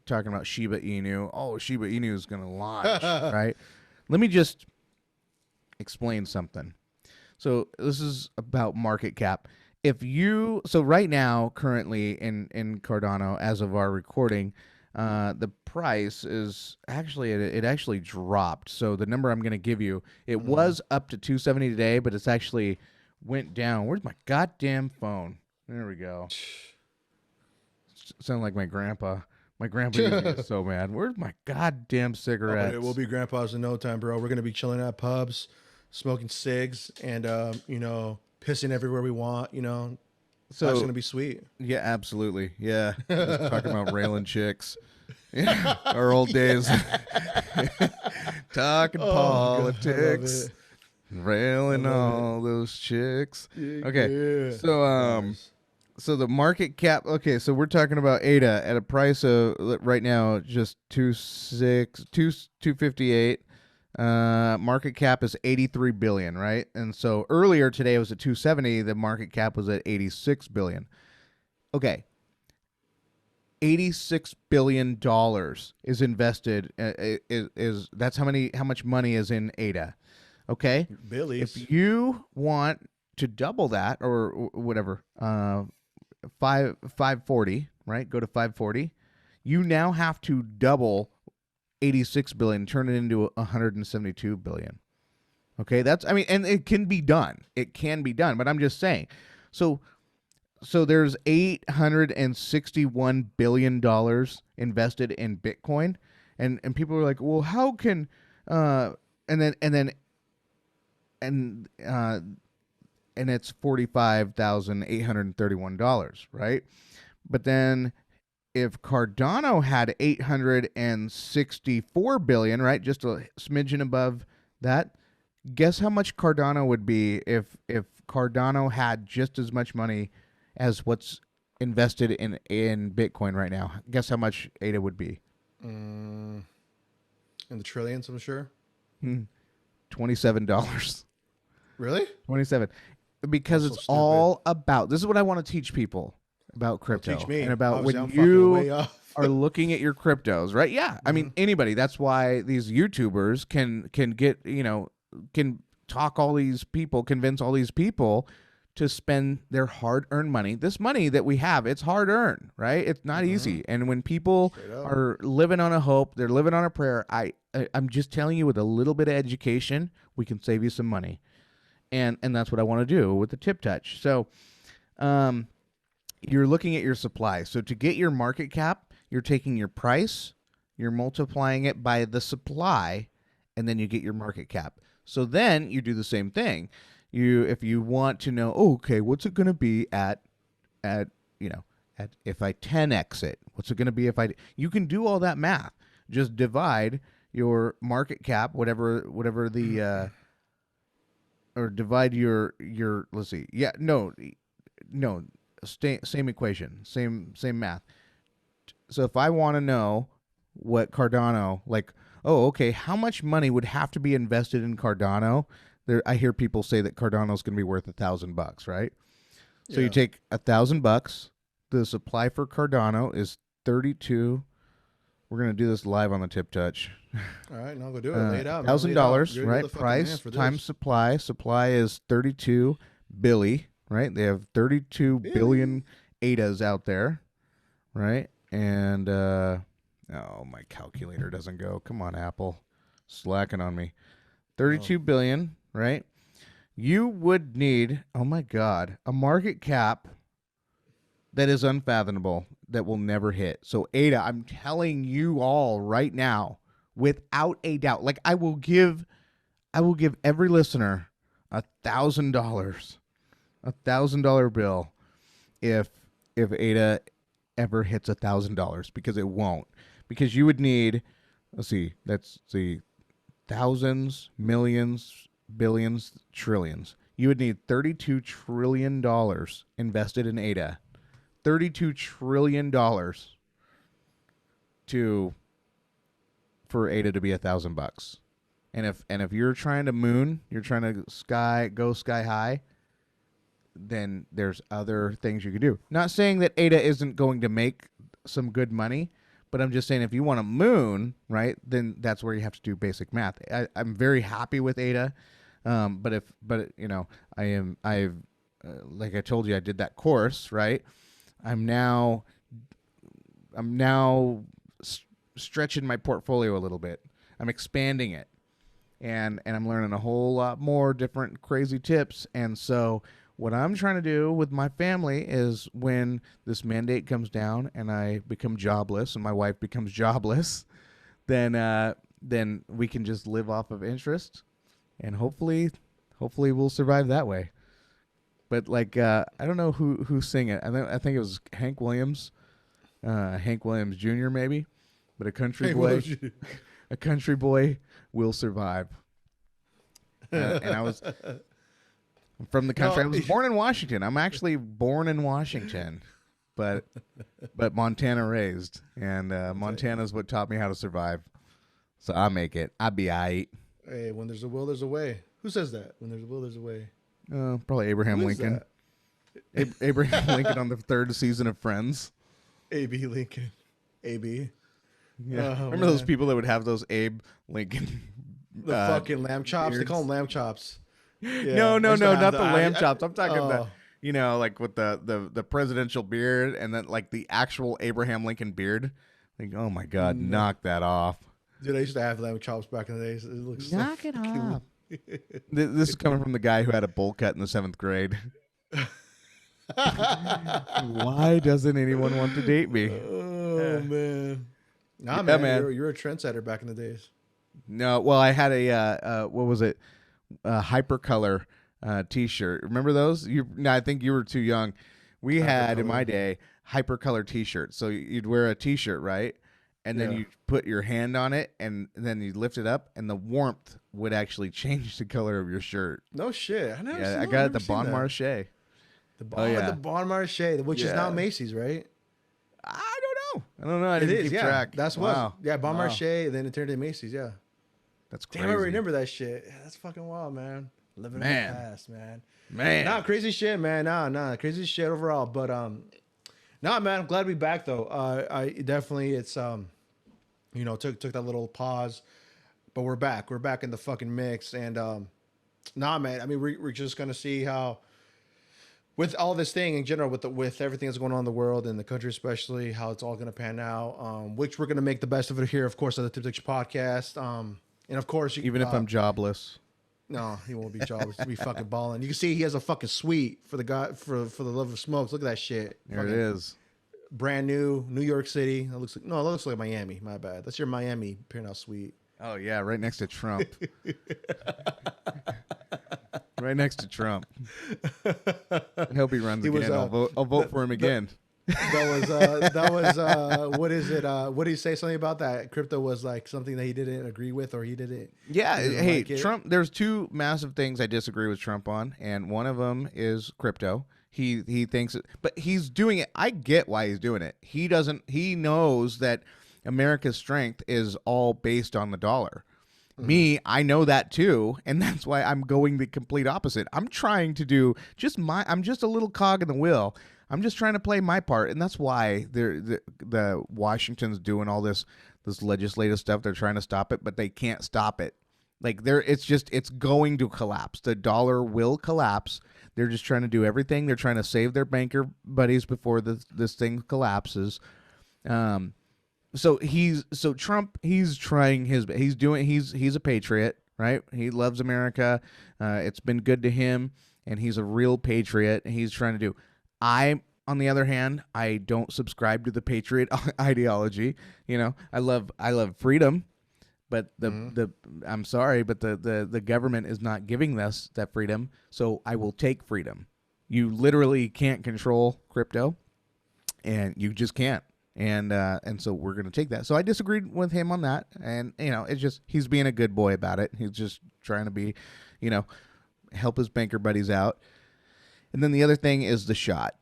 talking about Shiba Inu. Oh, Shiba Inu is going to launch, right? Let me just explain something. So this is about market cap. So right now, currently in Cardano, as of our recording, the price is actually, it actually dropped. So the number I'm going to give you, it was up to 270 today, but it's actually went down. Where's my goddamn phone? There we go. Sound like my grandpa. My grandpa used to be so mad. Where's my goddamn cigarettes? We'll be grandpas in no time, bro. We're going to be chilling at pubs, smoking cigs, and, pissing everywhere we want, So it's going to be sweet. Yeah, absolutely. Yeah. Just talking about railing chicks. Yeah. Our old days. Talking politics. God, railing all those chicks. Okay. Yeah. So, so the market cap, okay, so we're talking about ADA at a price of right now just 258. Market cap is 83 billion, right? And so earlier today it was at 270, the market cap was at 86 billion. Okay. $86 billion is invested, that's how much money is in ADA. Okay? Billies. If you want to double that or whatever, 540, right? Go to 540. You now have to double 86 billion, turn it into 172 billion. Okay, and it can be done. It can be done, but I'm just saying. So there's $861 billion invested in Bitcoin, and people are like, well, how can and it's $45,831, right? But then if Cardano had 864 billion, right, just a smidgen above that, guess how much Cardano would be if Cardano had just as much money as what's invested in Bitcoin right now? Guess how much ADA would be? In the trillions, I'm sure. $27. Really? 27. Because it's all about, this is what I want to teach people about crypto. Teach me. And about obviously, when you are looking at your cryptos, right? Yeah. I mean, anybody. That's why these YouTubers can get, can talk all these people, convince all these people to spend their hard-earned money. This money that we have, it's hard-earned, right? It's not easy. And when people are living on a hope, they're living on a prayer, I'm just telling you, with a little bit of education, we can save you some money. And that's what I want to do with the Tip Touch. So you're looking at your supply. So to get your market cap, you're taking your price, you're multiplying it by the supply, and then you get your market cap. So then you do the same thing. If you want to know, okay, what's it going to be at if I 10x it? What's it going to be you can do all that math. Just divide your market cap, whatever the or divide your let's see. Yeah, no, same equation, same math. So if I want to know what Cardano, how much money would have to be invested in Cardano? I hear people say that Cardano is going to be worth $1,000, right? So you take $1,000. The supply for Cardano is 32. We're gonna do this live on the Tip Touch. All right, now go do it. Lay it out. $1,000, right? Price times supply. Supply is 32 billion, right? They have 32 billion ADAs out there, right? And oh, my calculator doesn't go. Come on, Apple, slacking on me. 32 billion, right? You would need, oh my God, a market cap that is unfathomable, that will never hit. So ADA, I'm telling you all right now, without a doubt, like I will give every listener $1,000 bill if ADA ever hits $1,000, because it won't. Because you would need, let's see, that's the thousands, millions, billions, trillions. You would need $32 trillion invested in ADA. $32 trillion for ADA to be $1,000. And if you're trying to you're trying to go sky high, then there's other things you can do. Not saying that ADA isn't going to make some good money, but I'm just saying if you want to moon, right, then that's where you have to do basic math. I'm very happy with ADA, but you know, I've like I told you, I did that course, right? I'm now stretching my portfolio a little bit. I'm expanding it, and I'm learning a whole lot more different crazy tips. And so what I'm trying to do with my family is, when this mandate comes down and I become jobless and my wife becomes jobless, then we can just live off of interest, and hopefully we'll survive that way. But like I don't know who sang it. I think it was Hank Williams Jr. maybe. But a country boy will survive. And I was from the country. I was born in Washington. I'm actually born in Washington, but Montana raised, and Montana's what taught me how to survive. So I make it. I be aight. Hey, when there's a will, there's a way. Who says that? When there's a will, there's a way. Probably Abraham Lincoln. Abraham Lincoln on the 3rd season of Friends. A.B. Lincoln. A.B. Yeah. Remember those people that would have those Abe Lincoln? The fucking lamb chops. Beards. They call them lamb chops. Yeah. No, not the lamb chops. I'm talking about, you know, like with the presidential beard, and then like the actual Abraham Lincoln beard. Like, oh my God, knock that off. Dude, I used to have lamb chops back in the days. It looks knock it off. This is coming from the guy who had a bowl cut in the 7th grade. Why doesn't anyone want to date me? Oh man. Nah, yeah, man. You're a trendsetter back in the days. No, well, I had a what was it? Hypercolor T-shirt. Remember those? I think you were too young. We had in my day hypercolor T-shirts. So you'd wear a T-shirt, right? And then you put your hand on it, and then you lift it up, and the warmth would actually change the color of your shirt. No shit. I never. I got it at the Bon Marché. The Bon Marché, which is now Macy's, right? I don't know. I didn't keep track. That's what. Yeah, Bon Marché, then it turned into Macy's. Yeah. That's crazy. Damn, I remember that shit. Yeah, that's fucking wild, man. Living in the past, man. Nah, crazy shit, man. Nah, crazy shit overall. But nah, man, I'm glad to be back though. I definitely, it's you know, took that little pause, but we're back. We're back in the fucking mix, and nah, man. I mean, we're just gonna see how, with all this thing in general, with everything that's going on in the world and the country especially, how it's all gonna pan out. Which we're gonna make the best of it here, of course, on the Tip Touch podcast. And of course, even if I'm jobless. No, he won't be jobless. He'll be fucking balling. You can see he has a fucking suite for the guy for the love of smokes. Look at that shit. There fucking, it is. Brand new, New York City. It looks like Miami. My bad. That's your Miami penthouse suite. Oh yeah, right next to Trump. Right next to Trump. I hope he runs again. I'll vote for him again. That was what is it? What did he say something about that? Crypto was like something that he didn't agree with, or he didn't. Yeah. Hey, like Trump. There's two massive things I disagree with Trump on, and one of them is crypto. He thinks it, but he's doing it. I get why he's doing it. He knows that America's strength is all based on the dollar. Mm-hmm. Me, I know that too, and that's why I'm going the complete opposite. I'm trying to do I'm just a little cog in the wheel. I'm just trying to play my part, and that's why the Washington's doing all this legislative stuff. They're trying to stop it, but they can't stop it. Like it's going to collapse. The dollar will collapse. They're just trying to do everything. They're trying to save their banker buddies before this thing collapses. So Trump, he's a patriot, right? He loves America. It's been good to him, and he's a real patriot. And he's trying to do. On the other hand, I don't subscribe to the patriot ideology. You know, I love freedom. But I'm sorry, but the government is not giving us that freedom, so I will take freedom. You literally can't control crypto, and you just can't. And so we're going to take that. So I disagreed with him on that, and it's just he's being a good boy about it. He's just trying to be, help his banker buddies out. And then the other thing is the shot.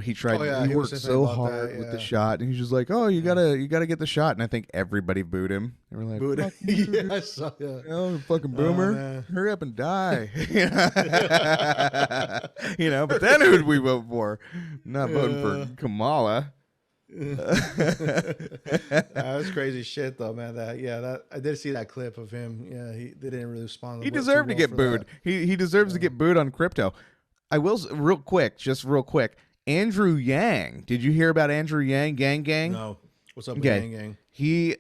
He tried. He worked so hard with the shot, and he's just like, "Oh, you gotta get the shot." And I think everybody booed him. They were like, "Booed him." Yeah, I saw that. Oh, fucking boomer! Hurry up and die. But then who did we vote for? Not voting for Kamala. That's crazy shit, though, man. I did see that clip of him. Yeah, they didn't really respond. He deserved to get booed. He deserves to get booed on crypto. I will real quick. Andrew Yang. Did you hear about Andrew Yang? Gang? No. What's up with Gang? He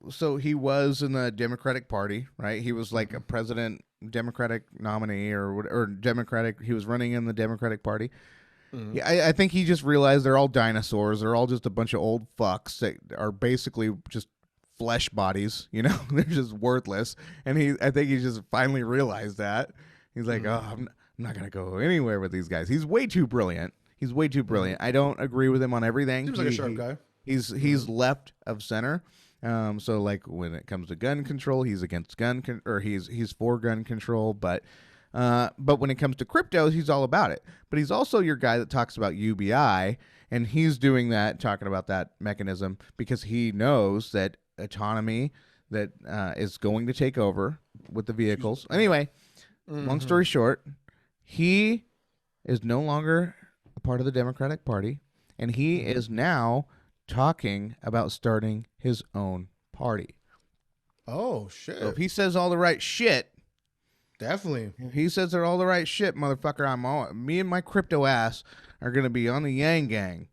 was in the Democratic Party, right? He was like a president, Democratic nominee or Democratic. He was running in the Democratic Party. Mm-hmm. I think he just realized they're all dinosaurs. They're all just a bunch of old fucks that are basically just flesh bodies. They're just worthless. And I think he just finally realized that. He's like, I'm not going to go anywhere with these guys. He's way too brilliant. I don't agree with him on everything. Seems like a sharp guy. He's left of center. So like when it comes to gun control, he's against he's for gun control, but when it comes to crypto, he's all about it. But he's also your guy that talks about UBI, and he's doing that, talking about that mechanism because he knows that autonomy that is going to take over with the vehicles. Anyway, long story short, he is no longer a part of the Democratic Party, and he is now talking about starting his own party. Oh, shit. So if he says all the right shit, definitely. If he says they're all the right shit, motherfucker, me and my crypto ass are going to be on the Yang Gang.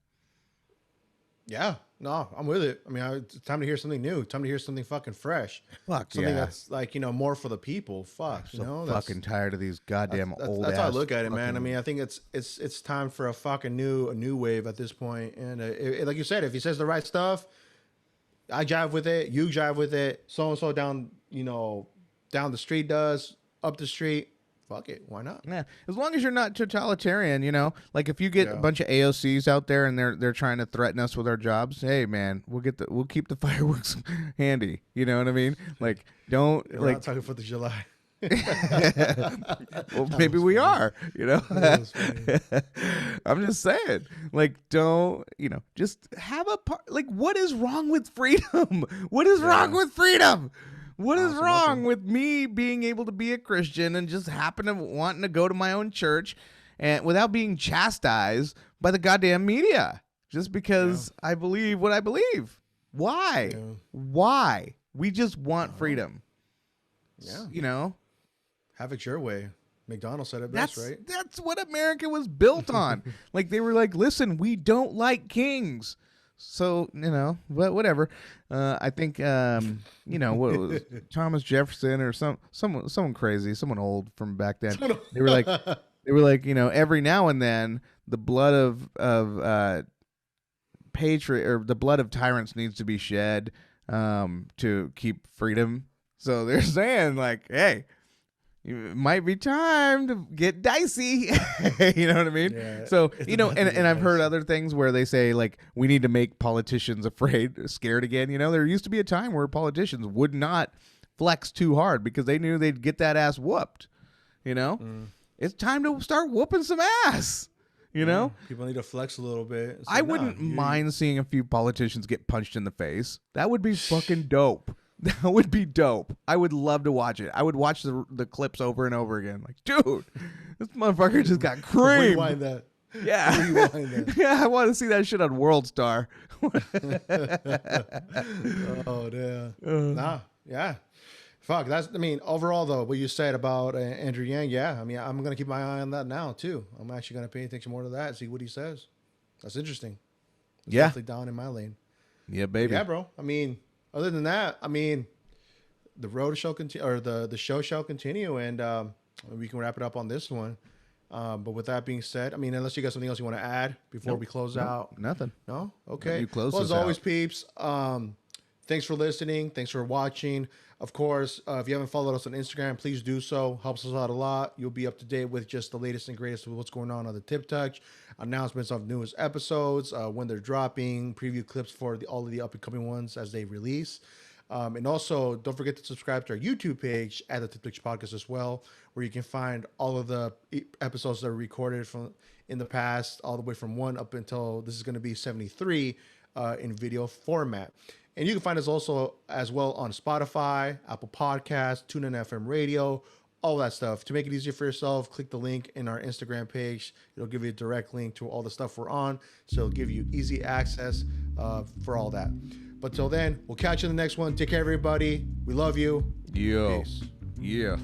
Yeah. No, I'm with it. I mean, it's time to hear something new. Time to hear something fucking fresh. Something that's like, more for the people. Fuck, I'm so fucking tired of these goddamn old. That's how I look at it, man. I mean, I think it's time for a fucking new wave at this point. And like you said, if he says the right stuff, I jive with it. You jive with it. So and so down the street does, up the street. Fuck it, why not? Yeah, as long as you're not totalitarian, like if you get a bunch of AOCs out there and they're trying to threaten us with our jobs, hey man, we'll keep the fireworks handy. You know what I mean? Like we're not talking 4th of July. Well, maybe we are. I'm just saying, like, don't just have a part. Like, what is wrong with freedom? What is wrong with freedom? What is wrong with me being able to be a Christian and just wanting to go to my own church and without being chastised by the goddamn media just because I believe what I believe? Why? Yeah. Why? We just want freedom. Yeah. Have it your way. McDonald's said it best, right? That's what America was built on. Like they were like, listen, we don't like kings. So, but whatever. I think, what was Thomas Jefferson or someone crazy, someone old from back then. They were like, every now and then the blood of patriot or the blood of tyrants needs to be shed to keep freedom. So they're saying like, hey, it might be time to get dicey. You know what I mean? Yeah, so, and I've heard other things where they say, like, we need to make politicians scared again. There used to be a time where politicians would not flex too hard because they knew they'd get that ass whooped. It's time to start whooping some ass. People need to flex a little bit. So I wouldn't mind seeing a few politicians get punched in the face. That would be fucking dope. That would be dope. I would love to watch it. I would watch the clips over and over again. Like, dude, this motherfucker just got creamed. Rewind that. Yeah. Rewind that. Yeah, I want to see that shit on World Star. Oh, damn. Nah, yeah. Fuck, I mean, overall, though, what you said about Andrew Yang, yeah. I mean, I'm going to keep my eye on that now, too. I'm actually going to pay attention more to that, see what he says. That's interesting. It's Yeah. definitely down in my lane. Yeah, baby. Yeah, bro. I mean, other than that, I mean, the road show continue, or the show shall continue, and we can wrap it up on this one. But with that being said, I mean, unless you got something else you want to add before we close out. Nothing. No? Okay. You close well, us as always, out. peeps, thanks for listening. Thanks for watching. Of course, if you haven't followed us on Instagram, please do so. Helps us out a lot. You'll be up to date with just the latest and greatest of what's going on the Tip Touch, announcements of newest episodes, when they're dropping, preview clips for all of the up and coming ones as they release. And also, don't forget to subscribe to our YouTube page at the Tip Touch Podcast as well, where you can find all of the episodes that are recorded from in the past, all the way from 1 up until this is going to be 73 in video format. And you can find us also as well on Spotify, Apple Podcasts, TuneIn FM Radio, all that stuff. To make it easier for yourself, click the link in our Instagram page. It'll give you a direct link to all the stuff we're on. So it'll give you easy access for all that. But till then, we'll catch you in the next one. Take care, everybody. We love you. Yo. Peace. Yeah.